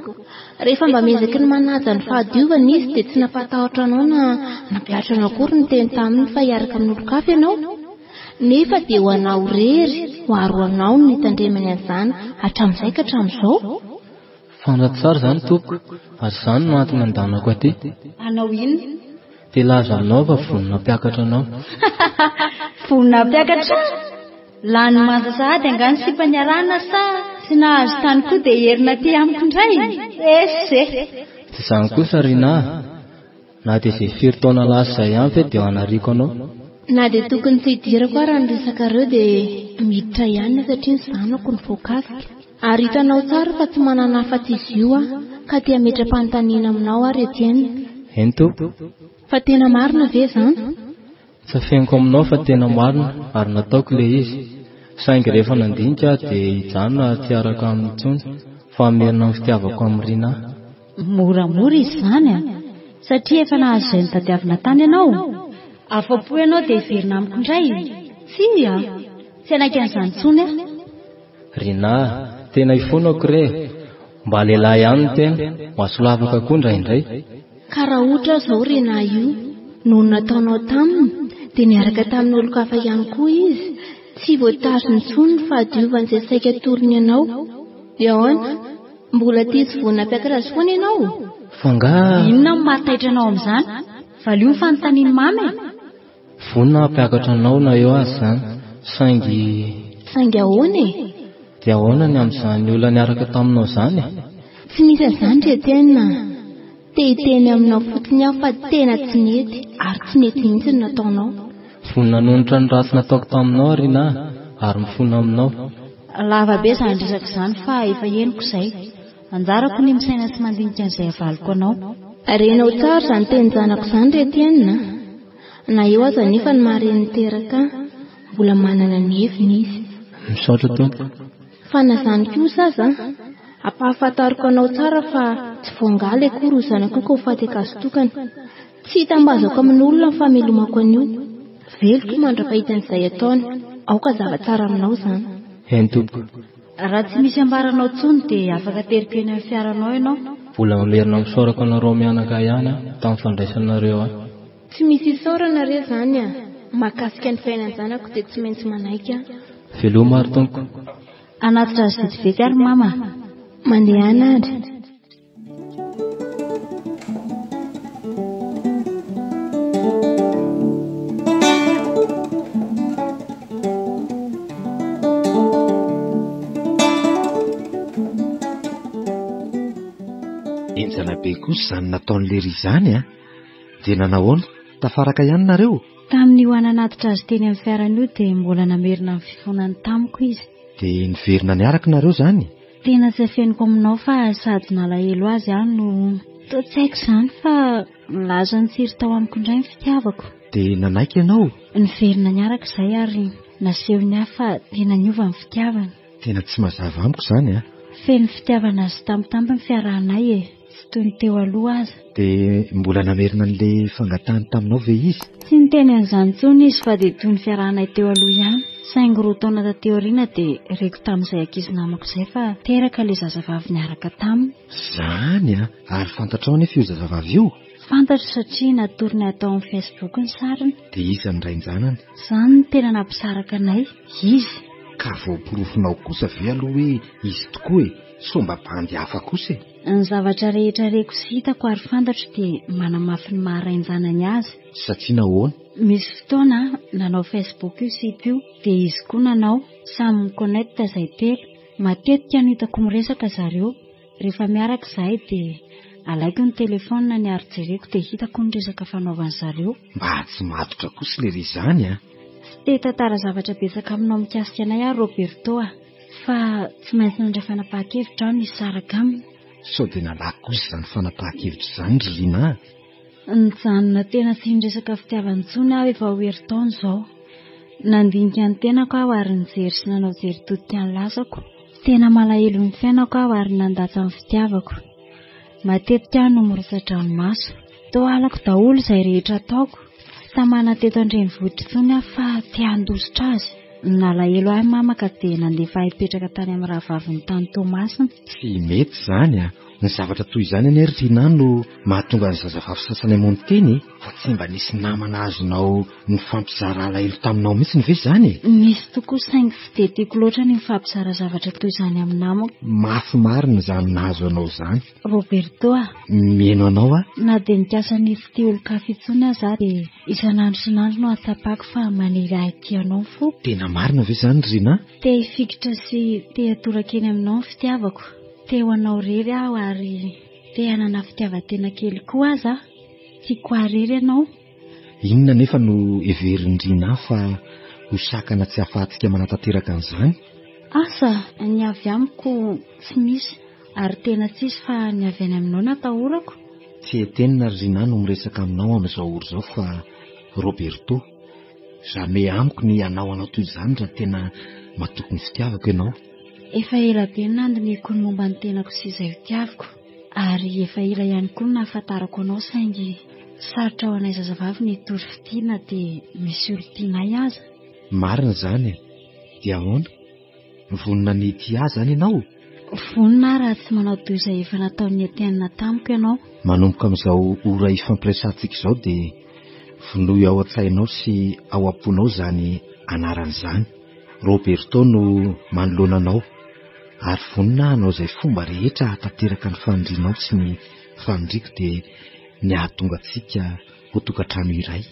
Rehefa mba mezaky ny manaja ny fahadiovana izy dia tsy nampatahotra anao na nampiatra anao akory ny teny taminy fa hiaraka amin'ny olon-kafa ianao. Nefa dia ho anao rery, ho aro anao ny tandremany an'izany hatramin'izay ka hatramin'izao. Fantatsy tsara izany tompoko. Ary izany no antony andanako aty. Anao inona? Dia laza anao fa vonona mpiakatra anao. Vonona mpiakatra? Lany manja sahady angany sy mpaniarana sa tsy nahazo tany koa dia herina aty amiko indray. Ese. Tsy izany kosa Rina. Na dia izay firy taona lasa izay ihany ve dia ho anariako anao. Na dia tokony tsy hidirako ary ny resaka ireo dia miditra ihany satria ny zanako ny voakasika. Ary hitanao tsara fa tsy manana afa-tsy izy io ka tia metra-panontaniana aminao ary Etienne. Eny tompo. Fa tena marina ve izany? Tsafeniko aminao fa tena marina ary nataoko ilay izy. Saingy rehefa nandinika dia hijanona tsy araka amin'ny intsony fa merina amin'ny fitiavako amin'ny Rina. Moramora izy izany satria efa nahazo izay nitadiavina tany ianao. Afa-po ianao dia hiverina amiko indray. Tsy anaiky an'izany intsony Rina, tena ifonako re. Mba lehilahy ihany no tena, ho asolavaka koa indraindray. Ka raha ohatra izao Rina io, noho nataonao taminy, dia niaraka tamin'ny olon-kafa ihany koa izy. Tsy voatazony intsony ny fahadiovana izay saika tolony ianao. Iaona, mbola tia sy vonina mpiakatra azy foana ianao? Fangaha. Inona no mahataitra anao amin'izany? Valio ny fanontaniany mamy? Vonina mpiakatra anao na eo azy izany. Saingy ahoana e? Dia ahoana ny amin'izany olona niaraka taminao izany e? Tsy nisy an'izany re tena. Te hiteny aminao fotsiny aho fa tena tsy nety ary tsy nety mihitsy ny nataonao. Vonina nonitra ny ratsy nataoko taminao Rina ary mifona aminao. Lava be izany resaka izany fa efa henoko izay. Anjarako ny misaina sy mandinika an'izay avaliko anao. Renao tsara izany teny zanako izany re Etienne. Na eo aza nefa ny mareny teraka mbola manana ny heviny izy. Misaotra tompo. Fa na izany kosa aza ampahafantariko anao tsara fa tsy voangaly akory ho zanako ka ho faty akazotokana. Tsy hitambazako amin'ny olona ny famelomako an'io. Veliko mandra-pahitan'izay ataony. Aoka zava-tsara aminao izany. Eny tompo. Raha tsy misy ambarana intsony dia afaka teriko eny amin'ny fiaranao ianao. Mbola mamerina misaorako anareo mianaka ihany tamin'ny fandraisanareo Tsy misy isaorana re izany mahakasika ny fiainany zanako dia tsy maintsy manaika. Veloma ary tompoko. Anatitra azy vetivety ary mama. Mandeha an'andry. Enjana be kosa izany nataon'le ry izany a. Dia nanahoana? Tafaraka ihany nareo? Tamin'ny ho ananatitra azy teny amin'ny fiarana io dia mbola namerina ny fifonany tamiko izy. Dia niverina niaraka nareo izany? Tena tsy afeniko aminao fa sady nalahelo azy aho no toa tsy haiko izany fa nilaza ny tsiry tao amiko indray ny fitiavako. Dia nanaika ianao? Niverina niaraka izay ary nasehony aho fa tena niova ny fitiavana. Tena tsy mazava amiko izany a. Feno fitiavana azy tampotampo ny fiarahanay e. Tsy toy ny teo aloha aza. Dia mbola namerina an'ilay fangatahany taminao ve izy? Tsy niteny an'izany intsony izy fa dia toy ny fiarahanay teo aloha ihany. Saingy roa taona tateoriana dia reko tamin'izay ankizy namako izay fa teraka ilay zazavavy niaraka taminy. Izany a? Ary fantatrao anefa io zazavavy io? Fantatro satria natorony atao amin'ny Facebook ny sariny. Dia iza ny rain-janany? Izany ny tena nampisaraka anay. Izy. Ka voaporofonao kosa ve aloha hoe izy tokoa e? Somba bandy hafa kosa e? Ny zavatra rehetra reko sy hitako ary fantatro dia manamafy ny maharain-janany azy. Satria nahoana? Misy fotoana nanao Facebook io site io dia izy koa nanao samy miconnecte izay telo. Matetika no hitako miresaka zareo. Rehefa miaraka izahay dia alaiko ny telefona ny ary jereko dia hitako ny resaka fanaovany zareo. Mba tsy matotra kosa le ry izany a. Tsy tantara zavatra betsaka aminao mikasika anay ary Roberto a. Fa tsy maintsy nandray fanapahan-kevitra aho nisy saraka aminy. Sao dia nalako kosa izany fanapahan-kevitra izany ry Lina. Nijanona tena tsy niresaka fitiavany intsony aho efa ho herintaona izao. Nandinika ny tenako aho ary nijery sy nanao jery totika ny lasako. Tena malahelo ny fiainako aho ary nandasa ny fitiavako. Matetika aho no mirosa-dranomaso. Toa alako daholo izay rehetra ataoko. Tamana teto an-drenivohitra intsony aho fa te handositra azy. Nalahelo ahy mama ka dia nandefa hipetraka tany amin'ny rahavaviny tany Tomasina. Tsy mety izany a. Ny zavatra toy izany anie ry Lina no mahatonga ny zazavavy sasany hamono teny fa tsy mba nisy namana azonao ny fampizara alahelo taminao mihitsy ve izany e? Misy tokoa saingy tsy dia tiako loatra ny fampizara zavatra toy izany aminamako. Mafy marina izany nahazo anao izany. Roberto a. Mieno anao a? Na dia nikasa ny fity olo-kafa intsony aho za dia isan'andro sy n'andro no atapako fa maniry ahy ity anao fo. Tena marina ve izany ry Lina? Te hifikitra sy te hatorakeny aminao ny fitiavako. Te ho anao rery aho ary te hanana fitiavan-tena kely koa aza. Tiako arery ianao. Inona nefa no heverin'ny Lina fa ho sakana tsy hahafahantsika manatanteraka an'izany? Asa ny avy amiko tsy misy ary tena tsisy fa ny avy any aminao natahorako. Tsy hetenina ry Lina no miresaka aminao amin'izao oro izao fa Roberto, jamais amiko ny hanao toy izany raha tena matoky ny fitiavako ianao. Efa ela be nandiniko ny momba ny tenako sy izay fitiavako ary efa ela ihany koa nahafantarako anao saingy sarotra ao anay zazavavy ny tory fitiana dia misy olo tianay aza. Marina izany e. Dia ahoana? Vonina ny tia azy izany ianao? Vonina raha tsy manao toy izay efa nataon'ny atenina tamiko ianao. Manomboka amin'izao ora ifampiresantsika izao dia vonoy ao an-tsainao sy ao am-ponao izany anaran'izany. Roberto no manoloana anao ary vonina hanao izay fomba rehetra hahatanteraka ny fanindrinao sy ny fanindriko dia ny ahatonga antsika ho tokantrano iray.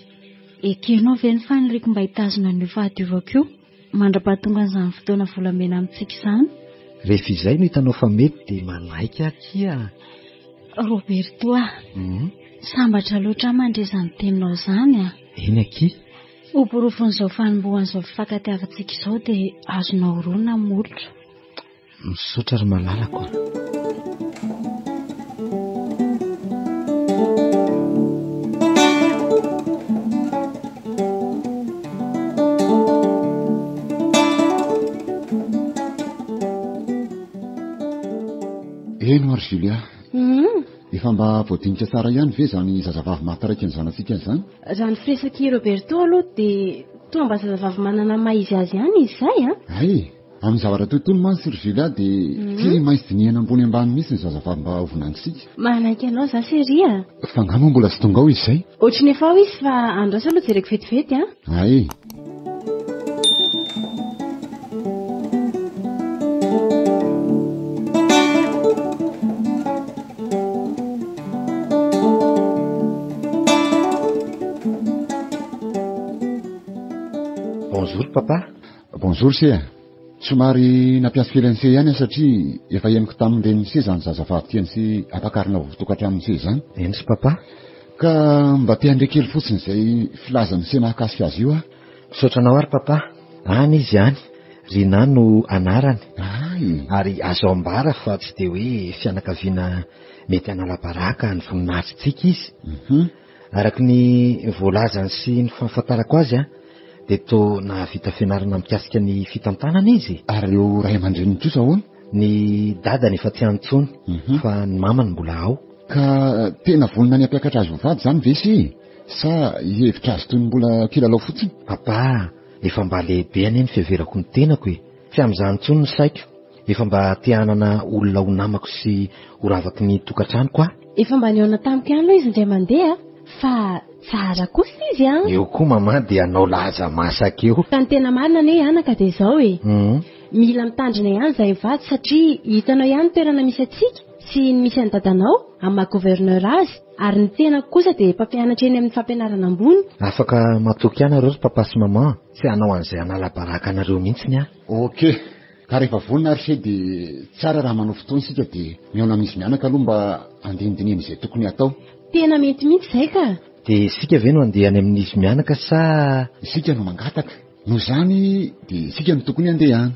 Ekenao ve ny faniriko mba hitazona ny fahadiovako io mandra-pahatonga an'izany fotoana volamena amintsika izany? Rehefa izay no hitanao fa mety dia manaika kia. Roberto a. Sambatra loatra mandrezany teninao izany a. Eny akia. Hoporofon'izao fanombohan'izao fifankatiavantsika izao dia azonao roa na molotra. Misaotra ry malalako. Eno ary Julia. Efa mba voadinika tsara ihany ve izany zazavavy mahataraiky ny zanantsika izany? Raha ny firesaky Roberto aloha dia toa mba zazavavy manana maha izy azy ihany izay a? Ay, amin'ny zavatra tontolo mantsy Sirvila dia tsy maintsy dinihana ambony ambany mihitsy ny zazavavy mba hovonangisika. Manaiky anao za Seria. Fa ngamba mbola sy tonga ao izy izay. Ohatrany efa ao izy fa androasa aloha jereko vetivety a. Ay. Bonjour papa. Bonjour Sia. Somary nampiasa fialan'se ihany satria efa henoko tamin'ireny se zany zazavavy tiany sy ampakarina tokantrano se zany. Eny sy papa. Ka mba te handray kely fotsiny izay filazany se mahakasika azy io a. Misaotranao ary papa. Any izy ihany. Rina no anarany. Ay. Ary azo ambara fa tsy dia hoe fianakaviana mety anala-baraka ny voninahitrintsika izy. Araka ny voalazany sy ny fahafantarako azy a, dia toa nahavita fianarana mikasika ny fitantanana izy. Ary eo ray aman-dreny kosa ahoana? Ny dadany efa tsy antsony fa ny mamany mbola ao. Ka tena vonona ny ampiakatra azy vovady zany ve sy? Sa hevitra azy toy ny mbola kilalao fotsiny? Papa, efa mba lehibe any ny fiheverako ny tenako e. Tsy amin'izany intsony ny saiko. Efa mba te hanana olona ho namako sy ho ravaky ny tokantranoko a. Efa mba niona tamiko ihany aloha izy indray mandeha fa tsara kosa izy a. Eo koa mama dia anao laza masaka eo. Fa ny tena marina ane anaka dia izao e. Mila mitandrina ihany izay vady satria hitanao ihany toerana misy atsika sy ny misy any dadanao amin'ny maha-gouverneur azy, ary ny tena kosa dia mpampianatra eny amin'ny fampianarana ambony. Afaka matoky ihany areo papa sy mama, tsy hanao an'izay anala-baraka anareo mihitsy a. Okey. Ka rehefa vonina ary se dia tsara raha manao fotoana isika dia miaona amin'izy mianaka aloha mba andinidinina izay tokony atao. Tena mety mihitsy izay ka. Dia isika ve no andeha any amin'izy mianaka sa isika no mangataka? No zany dia isika no tokony andeha any.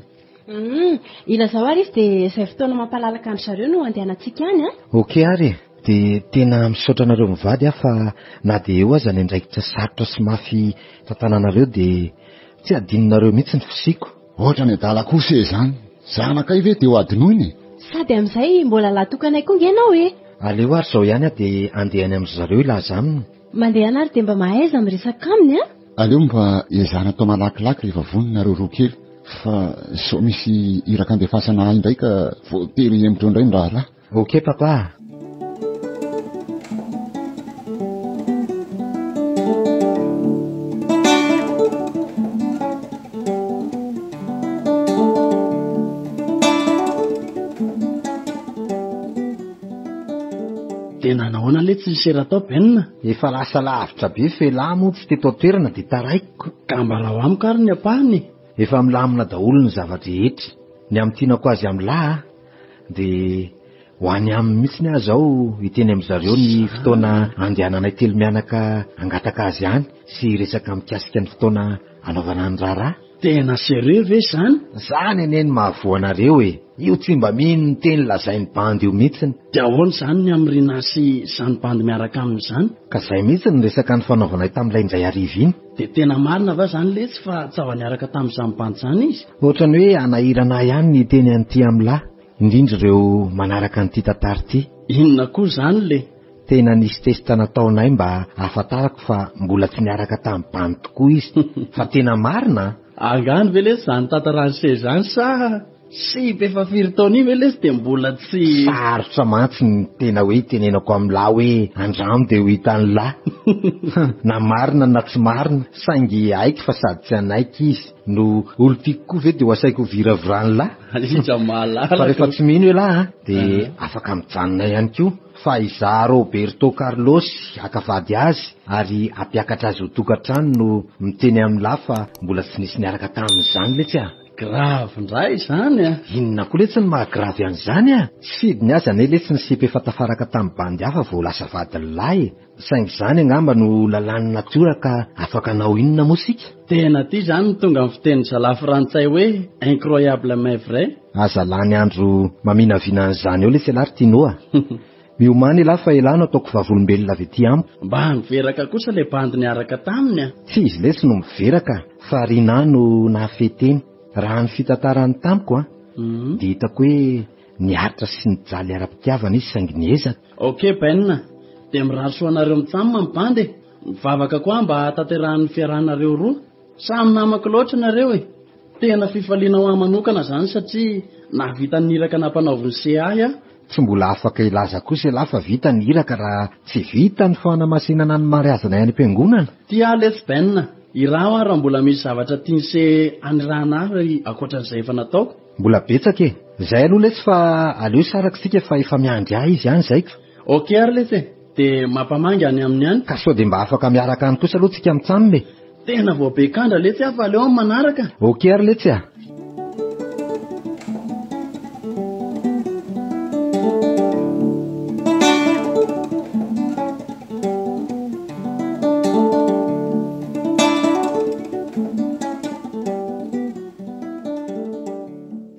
Ilazao ary izy dia izay fotoana mampalalaka andry zareo no andehanantsika any a. Okey ary. Dia tena misaotra anareo mivady fa na dia eo aza ny andraikitra sarotra sy mafy tantananareo dia tsy adininareo mihitsy ny fisiako. Ohatra ny adala kosa izany. Zanakay ve dia ho adinoiny? Sady amin'izay mbola lahatokanay koa ngenao e. Aleo ary izao ihany dia andeha any amin'izy zareo ilaza aminy. Mandeha anary dia mba mahaiza miresaka aminy a. Aleo mba iazana atao malakilaky rehefa voninareo roa kely. Fa sao misy iraka andefasana ahy indray ka voatery hemitra indray ny raha lahy. Okey papa. Tena nahoana le tsy nisera tao benina. Efa lasa lavitra be felahy moa tsy teto toerana dia taraiko. Ka mba raha amiko ary ny apahany. Efa milamina daholo ny zavatra rehetra. Ny amin'ny tianako azy amin'ny lahy dia ho any amin'ny mihitsy ny azaho hiteny amin'izareo ny fotoana andehananay telo mianaka angataka azy ihany sy resaka mikasika ny fotoana anaovana ny raharaha. Tena sérieux ve izany? Izany anie ny mahavoanareo e. Io tsy mba mino ny teny lazain'ny bandy io mihitsiny. Dia ahoana izany ny amin'ny Rina sy izany bandy miaraka amin'izany? Ka izay mihitsy ny resaka ny fanaovanay tamin'ilay indray ariva iny. Dia tena marina va izany letsy fa tsy afa-niaraka tamin'izany bandy izany izy? Ohatrany hoe anahirana ihany ny teny an'ity amin'ny lahy, indrindra ireo manaraka an'ity tantara ity. Inona koa izany le? Tena nisy testa nataonay mba ahafantarako fa mbola tsy niaraka tamin'ny bandy tokoa izy. Fa tena marina. Angany ve lesy izany tantaran'se izany sa sipy efa firy taona io ve lesy dia mbola tsy sarotra mantsy ny tena hoe tenenako amin'ny lahy hoe andramo dia ho hitan'ny lahy. Na marina na tsy marina saingy haiko fa sady tsy anaiky izy no olo tiako koa ve dia ho asaiko viravorany lahy. Indra mahalala. Fa rehefa tsy mino hoe lahy dia afaka mijanona ihany koa. Fa izaho Roberto Carlos akavady azy ary ampiakatra azy ho tokantrano no miteny amin'ny lahy fa mbola tsy nisy niaraka tamin'izany letsy a. Gravy ndray izany a. Inona koa letsy ny mahagravy an'izany a. Sidiny azy ane letsy ny sipy efa tafaraka tamin'ny bandy hafa vao lasa vadiny lahy. Saingy izany angamba no lalàn'ny natiora ka afaka anao inona moa sika. Tena ity izany no tonga amin'ny fiteny zalahy frantsay hoe incroyable mais vrai. Aza lany andro maminavina an'izany eo letsy alary tianoa. Miomany lahy fa elano ataoko vavolombelona avy ety amiko. Mba miveraka kosa le bandy niaraka taminy a. Tsy izy letsy no miveraka fa Rina no nahafeteny. Raha ny fitantarany tamiko a dia hitako hoe niaritra sy nijaly ara-pitiavana izy saingy niezaka. Okey benina, dia mirary soanareo mitsamina ny bandy. Mivavaka koa mba taterahan'ny fiarahanareo roa. Samy namako loatra nareo e. tena fifaliana ho amanokana zany satria navita niraka nampanaoviny CA tsy mbola afaka ilaza kosa lafa vita ny iraka raha tsy vita ny fanamasinana ny mariazana any am-piangonana. Tia lesbienne iraha raha mbola misy zavatra tianse anirahana ary akoatran'izay efa nataoko. Mbola betsaka zay aloha letsy fa aleo sarakisika fa efa miandry ahy izy ihany zaiko. Okay ary letsy de mampamangy any amin'ny any ka sao de mba afaka miaraka any kosa aloha tsika mitsaminy. Tena vao be kandra letsy fa aleo amin'ny manaraka. Okay ary letsy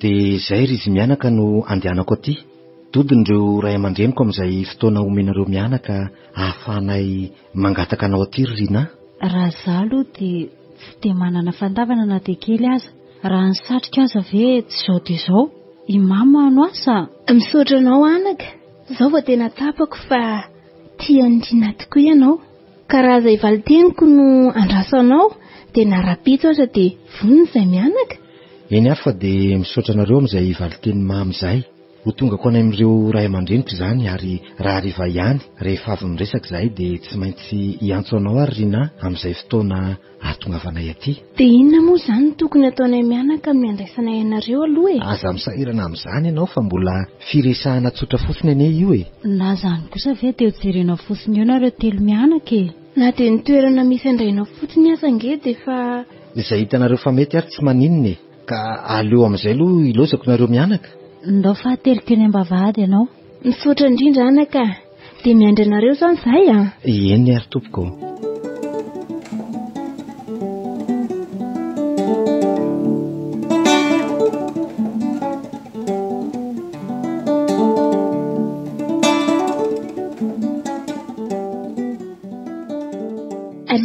de zay ry izy mianaka no andehanako aty. Dodin'ireo ray aman-dreniko amin'izay fotoana omenareo mianaka ahafahanay mangataka anao aty Rina. Raha izaho aloha dia tsy dia manana fandavana na dia kely aza. Raha ny satrika aza ve tsy izao dia izao. I mama no asa. Misaotra anao anaka. Izao vao tena tapako fa tia Rina tokoa ianao. Ka raha izay valiteniko no andrasanao dia narapitso aza dia vonona izay mianaka. Eny afa dia misaotra anareo amin'izay valiteny mamy izay. Ho tonga ko any amin'ireo ray aman-dreniko izany ary raha hariva ihany rehefa avy miresaka izahay dia tsy maintsy hiantso anao ary Rina amin'izay fotoana ahatongavanay aty. Dia inona moa izany tokony ataonay mianaka miandraisanay ianareo aloha Aza misahirana amin'izany ianao fa mbola firesahana tsotra fotsiny anie io Na zany kosa ve dia hojerena fotsiny eo nareo telo mianaka Na dia ny toerana misy andraina fotsiny aza nge dia fa izay hitanareo fa mety ary tsy maninona ka aleo amin'izay aloha ilozako nareo mianaka. Ndao fahateliko eny am-bavahady ianao. Misaotra indrindra anaka. Dia miandry anareo izany izahay Eny ary tompoko.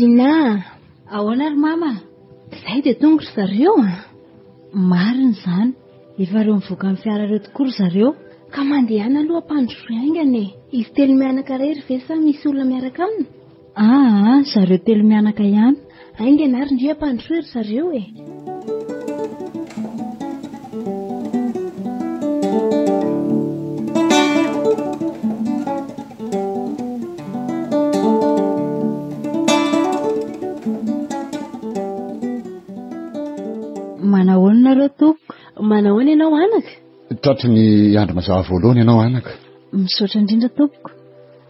Rina. Ahoana ry mama? Izay dia tonga ry zareo Marina izany. Efa reo mivoaka amin'ny fiara reo tokoa ry zareo. Ka mandehana aloha ampandrosoa aingana Izy telo mianaka rery ve sa misy olona miaraka aminy? Zareo telo mianaka ihany. Aingana ary ndrio ampandrosoa ry zareo Manahoana nareo tompoko? Manahoana ianao anaka? Tratry ny andro mazava voalohany ianao anaka. Misaotra indrindra tompoko.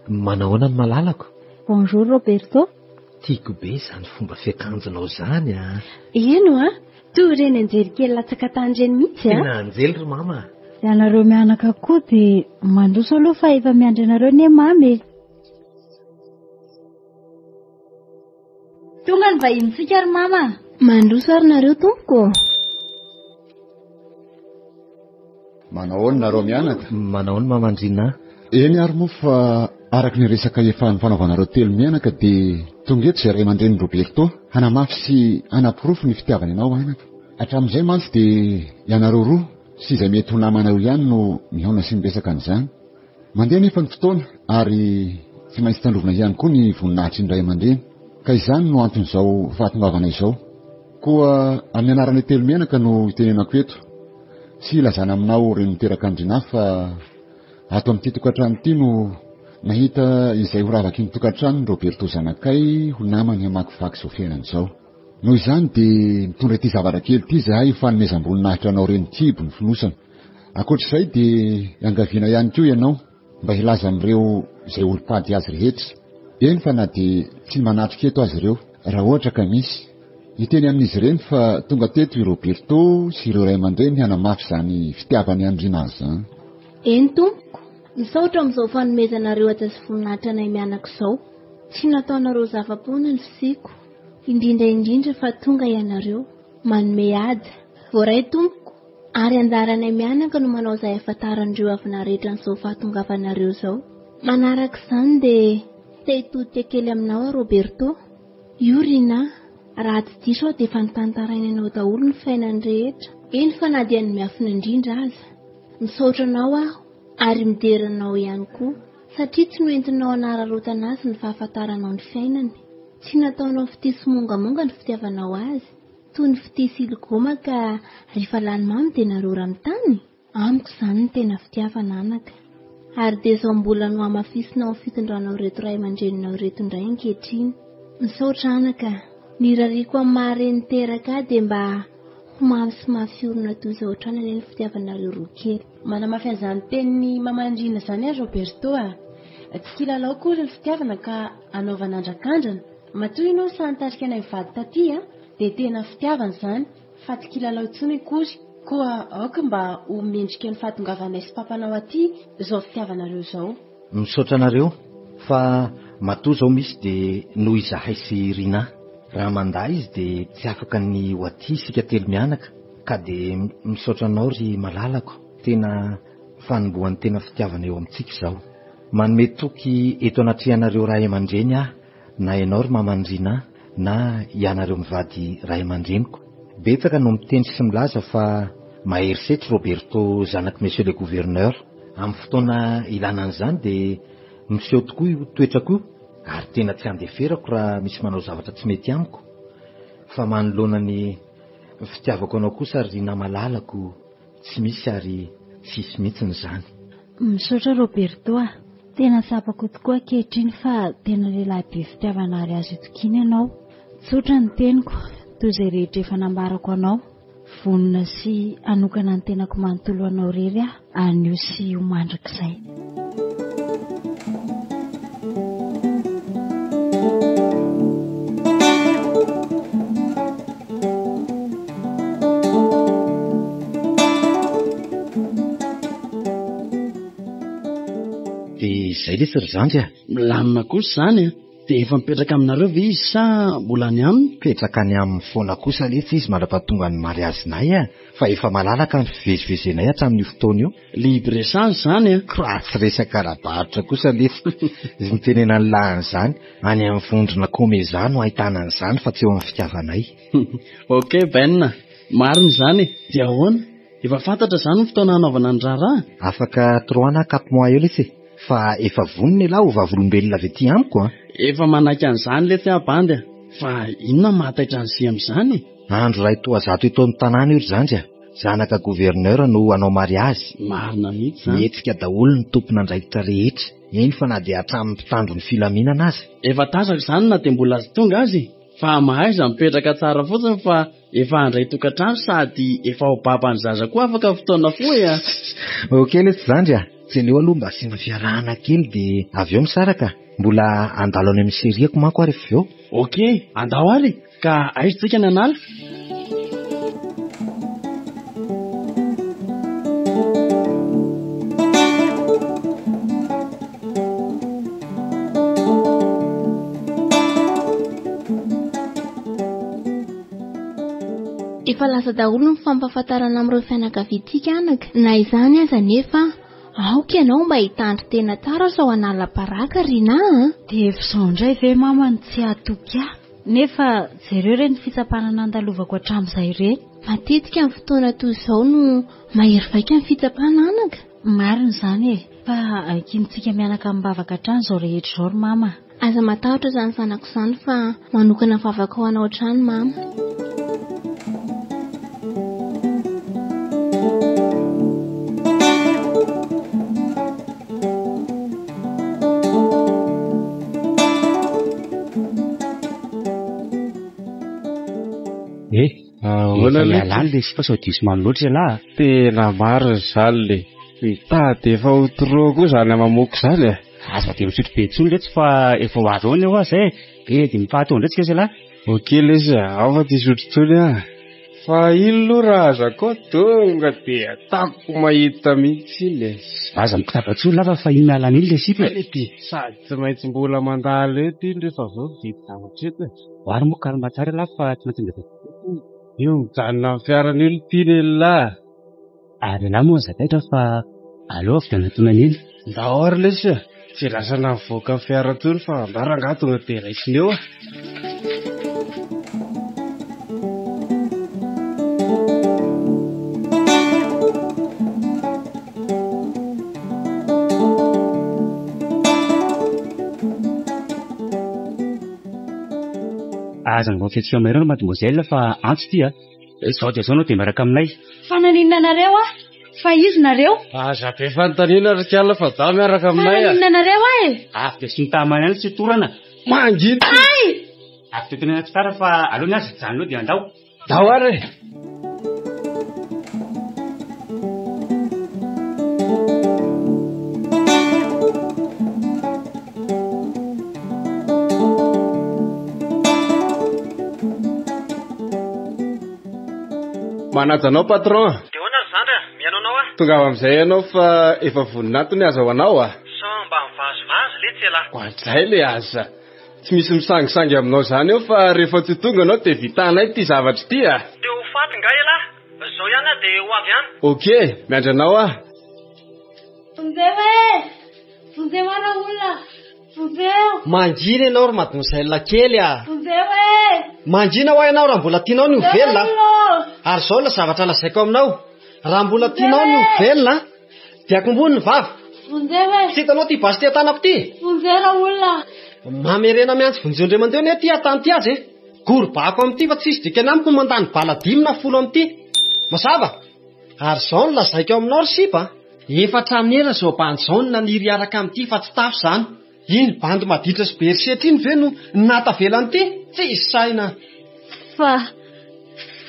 Manahoana ny malalako? Bonjour Roberto. Tiako be izany fomba fiakanjonao izany Eno toy ireny anjely kely latsaka tany ireny mihitsy Tena anjely ry mama. Ianareo mianaka koa dia mandroso aloha fa efa miandry anareo ny mamy. Tonga ny vahinintsika ry mama. Mandroso ary nareo tompoko. Manahoana nareo mianaka? Manahoana mamandrina? Eny ary moa fa araka ny resaka efa ny fanaovanareo telo mianaka dia tonga eto izay ray aman-dreny Roberto hanamafy sy hanapirofo ny fitiavana ianao anaka. Hatramin'izay mantsy dia ianareo roa sy izay mety ho namanareo ihany no mihaona sy miresaka an'izany. Mandeha nefa ny fotoana ary tsy maintsy tandrovina ihany koa ny voninahitry ny ray aman-dreny. Ka izany no anton'izao fahatongavana izao. Koa amin'ny anarany telo mianaka no itenenako eto. Sy ilazana aminao reny miteraka andrina fa ato amin'ity tokantrano ity no nahita izay ho ravaky ny tokantrano ny Roberto zanakay ho namany hamakivaky izao fiainan'izao. Noho izany dia mitondra ity zavatra kely ity izahay fanomezam-boninahitra anao reny kibo ny finosana. Ankoatr'izay dia iangaviana ihany koa ianao mba hilaza amin'ireo izay olom-pady azy rehetra. Eny fa na dia tsy manatrika eto azy ireo raha ohatra ka misy. Iteny amin'izy ireny fa tonga teto i Roberto sy ireo ray aman-dreny hanamafy izany fitiavany andrina azy izany. Eny tompoko. Misaotra amin'izao fanomezanareo aty sy voninahitra anay mianaka izao. Tsy nataonareo zava-poana ny fisiako. Indrindra fa tonga ianareo manome ady. Voaray tompoko. Ary anjaranay mianaka no manao izay ahafantaran'ireo avina rehetra n'izao fahatongavanareo izao. Manaraka izany dia te kely aminao Roberto. Io Rina, raha tsy diso dia efa nitantaraina ianao daholo ny fiainany rehetra. Eny fa na dia ny miafina indrindra aza. Misaotra anao ary mideranao ihany koa satria tsy noentinao anararotana azy ny fahafantaranao ny fiainany. Tsy nataonao fitisimongamonga ny fitiavanao azy. toy ny fitesiligoma ka rehefa lany mamy dia narora amin'ny tany. Amiko izany ny tena fitiavana anaka. Ary dia izao mbola no amafisina ao fitondranao reto ray aman-dreninao reto indray ankehitriny. Misaotra anaka, ny rariko amin'ny mahareny teraka dia mba ho mamy sy mafiorina toy izao ohatrany any fitiavanareo roa kely. Manamafy an'izany tenin'ny mamandrina izany Roberto tsy kilalao kory ny fitiavana ka anaovana andrakandrana. Matoa ianao sanitarika anay mivady taty dia tena fitiavana izany fa tsy kilalao intsony kory. Koa aoka mba ho mendrika ny fahatongavanay sy papanao aty izao fitiavanareo izao. Misaotra anareo fa matoa izao misy dia noho izahay sy Rina. Raha mandaa izy dia tsy afaka ny ho aty isika telo mianaka ka dia misaotra anao ry malalako. Tena fanombohan'ny tena fitiavana eo amintsika izao. Manome toky eto anatrihanareo ray aman-dreny na ianao ry mamandrina na ianareo mivady ray aman-dreniko. Betsaka no miteny sy milaza fa maherisetry Roberto zanaky monsieur le gouverneur. Amin'ny fotoana ilana an'izany dia miseho tokoa io toetrako io ary tena tsy andeferako raha misy manao zavatra tsy mety amiko. Fa manoloana ny fitiavako anao kosa ry Rina malalako tsy misy ary tsisy mihitsy izany. Misaotra Roberto tena sapako tokoa ankehitriny fa tena lehilahy be fitiavana ary azo itokiny ianao. Tsotra ny teniko toy izay rehetra efa nambarako anao. Vonona sy anokana ny tenako manontolo anao rery anio sy homandrakizay. Izay le Serzandy milamina kosa izany dia efa mipetraka aminareo ve izy sa mbola ny aminy? Mipetraka ny amin'ny foana kosa lefa izy mandrapahatonga ny mariazinay fa efa malalaka ny fivezivezenay hatramin'io fotoana io. Libre échange izany Tsy resaka arabaritra kosa lefa izy mitenena ny lahan'izany any amin'ny vondrona komeza no ahitana an'izany fa tsy eo amin'ny fitiavanay. Ok Ben, marina izany dia ahoana? Efa fantatra izany ny fotoana hanaovana ny raharaha? Afaka troana 4 mois eo lefa fa efa vonona lahy ho vavolombelona avy ety amiko Efa manaiky an'izany lefa abandy fa inona mahataitra an'izay amin'izany? Andro ray toazato eto amin'ny tanàna io Zandy zanaka gouverneur no hanao mariazy. Marina mihitsy izany. Mihetsika daholo ny tompona andraikitra rehetra. Eny fa na dia hatramin'ny mpitandro ny filaminana azy. Efa tasaka izany na dia mbola azy tonga azy fa mahaiza mipetraka tsara fotsiny fa efa handray tokantrano sady efa ho babany zaza koa afaka fotoana fohy Ok lesy Zandy tsy leo aloha mba asiana fiarahana kely dia avy eo misaraka. Mbola andalo any amin'ny seriako manko ary avy eo. Ok, andao ary ka aizatsika ny anala. Efa lasa daholo ny fampahafantarana amin'ireo fianakaviantsika anaka. Na izany aza nefa aoka ianao mba hitandry tena tsara sao analam-paraka Rina dia efa izao indray ve mama ny tsy atoky nefa zareo ireny fitsapana andalovako hatramin'izay ireny. Matetika amin'ny fotoana toy izao no mahery vaika ny fitsapana anaka. Marina izany fa ankinitsika mianaka amin'ny bavaka hatrany izao rehetra izao ry mama. Aza matahotra izany zanako izany fa manokana vavaka ho anao hatrany mama. Mialany le sy fa sao diso manoloatra lahy. Tena marina izany le mitady efa ho tro koa izany amamoko izany Aza dia misotro be intsony letsy fa efa ho aroany eo azy dia mifahatao ndratsika izy lahy. Ok lesy ao fa ty sotrotsony fa ino loha raha azako tonga dia atako mahita mihitsy le. Aza mitabatsoa lafa fa iny mialana iny le sipa ty sady tsy maintsy mbola mandalo eto iny rehefa avy vita zavatra eto Hoary moa kalma tsara lahy fa tsy maintsy ndefa io mijanona amin'ny fiaran'olo tiany lahy. Ary lahy moa zakaitra fa aleo avy danatona iny. Ndao ary lesy tsy lasana mivoaka amin'ny fiara tony fa mbaranga tonga dia raisiny eo Aza nofetsika mairano mademoiselle fa antso ty zao dia zao anao dia miaraka aminay. Fananinana nareo fa izy nareo? Aza be fanontaniana rikala fa za miaraka aminay. Fananinana nareo Avy dia sy nitamana ihany tsy torana. Mangina. Avy dia tena tsara fa aleo ny azy janonao dia andao. Dao ary. Manajanao patron. Dia hoana zandra, mianao anao Tonga amin'izay ianao fa efa voninahitra ny azo ho anao Sa mba mivazovazo le tsela. Hoan'izay le aza. Tsy misy misangisangy aminao zany eo fa rehefa tsy tonga anao dia vitanay ty zavatra ty Dia ho faty nga ela. Zao ihany dia ho avy any. Okey, miandranao Vonjeo ana olona. Vonjeo. Mangina ianao ry mademoiselle kely Vonjeo Mangina ho ianao raha mbola tianao ny ovelona. Ary zao la zavatra lazaiko aminao. Raha mbola tianao ny ovelona dia akombony ny vava. Vonjeo Tsy hitanao ty basy ty atanako ty. Vonjeo olona. Mamerena miantsy vonjeo mandeo ne ty atany ty azy gorbako amin'ity fa tsisy dikany amiko mandany bala 10 na 10 amin'ity. Mazava. Ary zao no lazaiko aminao ry sipa. Efa traminera zao bandy zao ny naniry araka amin'ity fa tsy tafo zany. Iny bandy maditra sy bersetra iny ve no natavelan'ity? Tsy saina.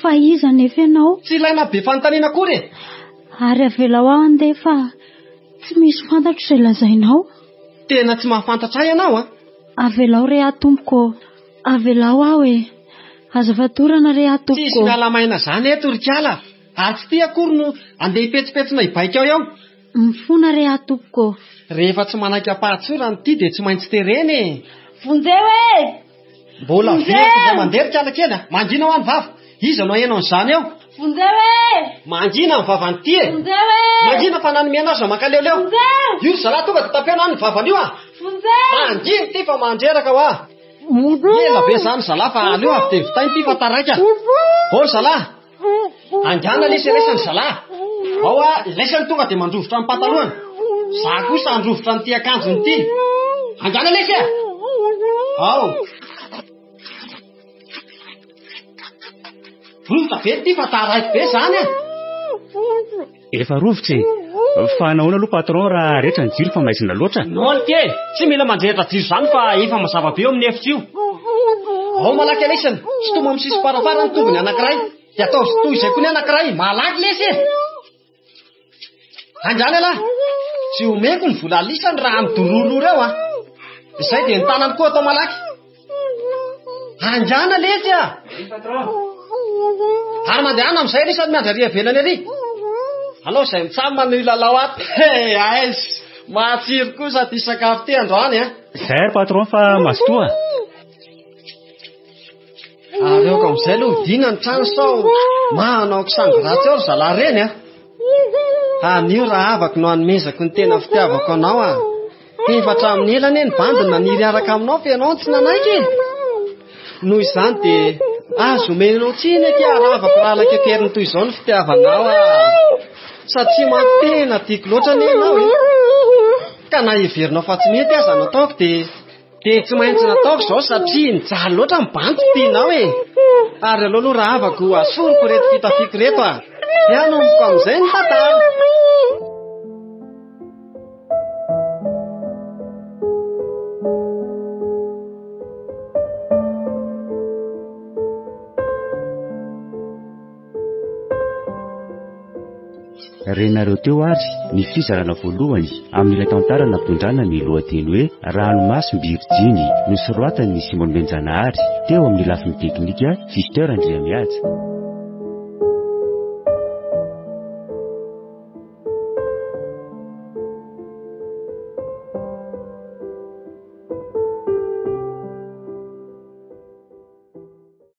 Fa iza nefa ianao? Tsy ilaina be fanontaniana akory. Ary avelao aho andeha fa tsy misy fantatro izay lazainao. Tena tsy mahafantatra ahy ianao Avelao re atompoko. Avelao aho azafatorana re atompoko. Tsisy mialamaina zany eto rikala. Ary tsy ty akory no andeha ipetsipetsina hibaika ao iaho. Mifona re atompoko. Rehefa tsy manaiky apahatsorana ty dia tsy maintsy tereny. Vonjeo Mbola vety mandeha rikala kely Mangina ho any vava. Iza no hainao an'izany eo. Vonjeo Mangina ny vavany ty Vonjeo Mangina fa nanomena azy mankaleoleo. Io zalahy tonga dia tapena ny vavany io Mangina ty fa mandreraka ho ela be zany zalahy fa aleo avy dia vitainy ty fa taraika. Ô zalahy angana leselesany zalahy. Ao lesany tonga dia mandrovotra ny patalohany. Za kosa androvotra ny ty akanjony ty. Angana lesy ao rovotra be ty fa taraiky be zany Efa rovitra fa nahoana aloha patron raha rehetra ny jiro fa maizina loatra. Nol ke tsy mila mandrehitra jiro zany fa efa mazava be eo amin'ny efitra io. Ao malaky lesany sy toma amin'ny sisy farafara ny tongony anankiray dia atao sy toy izay koa ny anankiray malaky lesy Anjana lahy tsy omeko ny vola alisany raha midororo eo izay dia ny tanany koa atao malaky. Anjana lesy ary mandehana amin'izay lesany miandraria velany ery. Alao izay mitsamy ny lalao aty. Aizy matsiro kosa ty sakafo ty androany Zay ary patron fa mazotoa. Ary eo ka amin'izay aloha dina ny trano sao manao kisango ratsy eo ry zalahy reny Anio raha avako no hanomezako ny tena fitiavako anao efa hatramin'ny elany ny bandy naniry araka aminao fa ianao tsy nanaiky. Noho izany dia azo omenao tsiny ty aravako raha lakekeriny toy izao ny fitiavanao satria manko tena tiako loatra ny ianao ka na heverinao fa tsy mety aza nataoko dia tsy maintsy nataoko izao satria nijaly loatra ny bandy tianao ary aloha aloha raha avako asoroko reto fitafiko reto dia anomboka amin'izay ny tantara. Renareo teo ary ny fizarana voalohany amin'ilay tantara nampitondrana ny lohateny hoe Ranomasim-Birijiny nosoratan'ny Simon Menjanahary teo amin'ny lafiny teknika Victor Andriamiaja.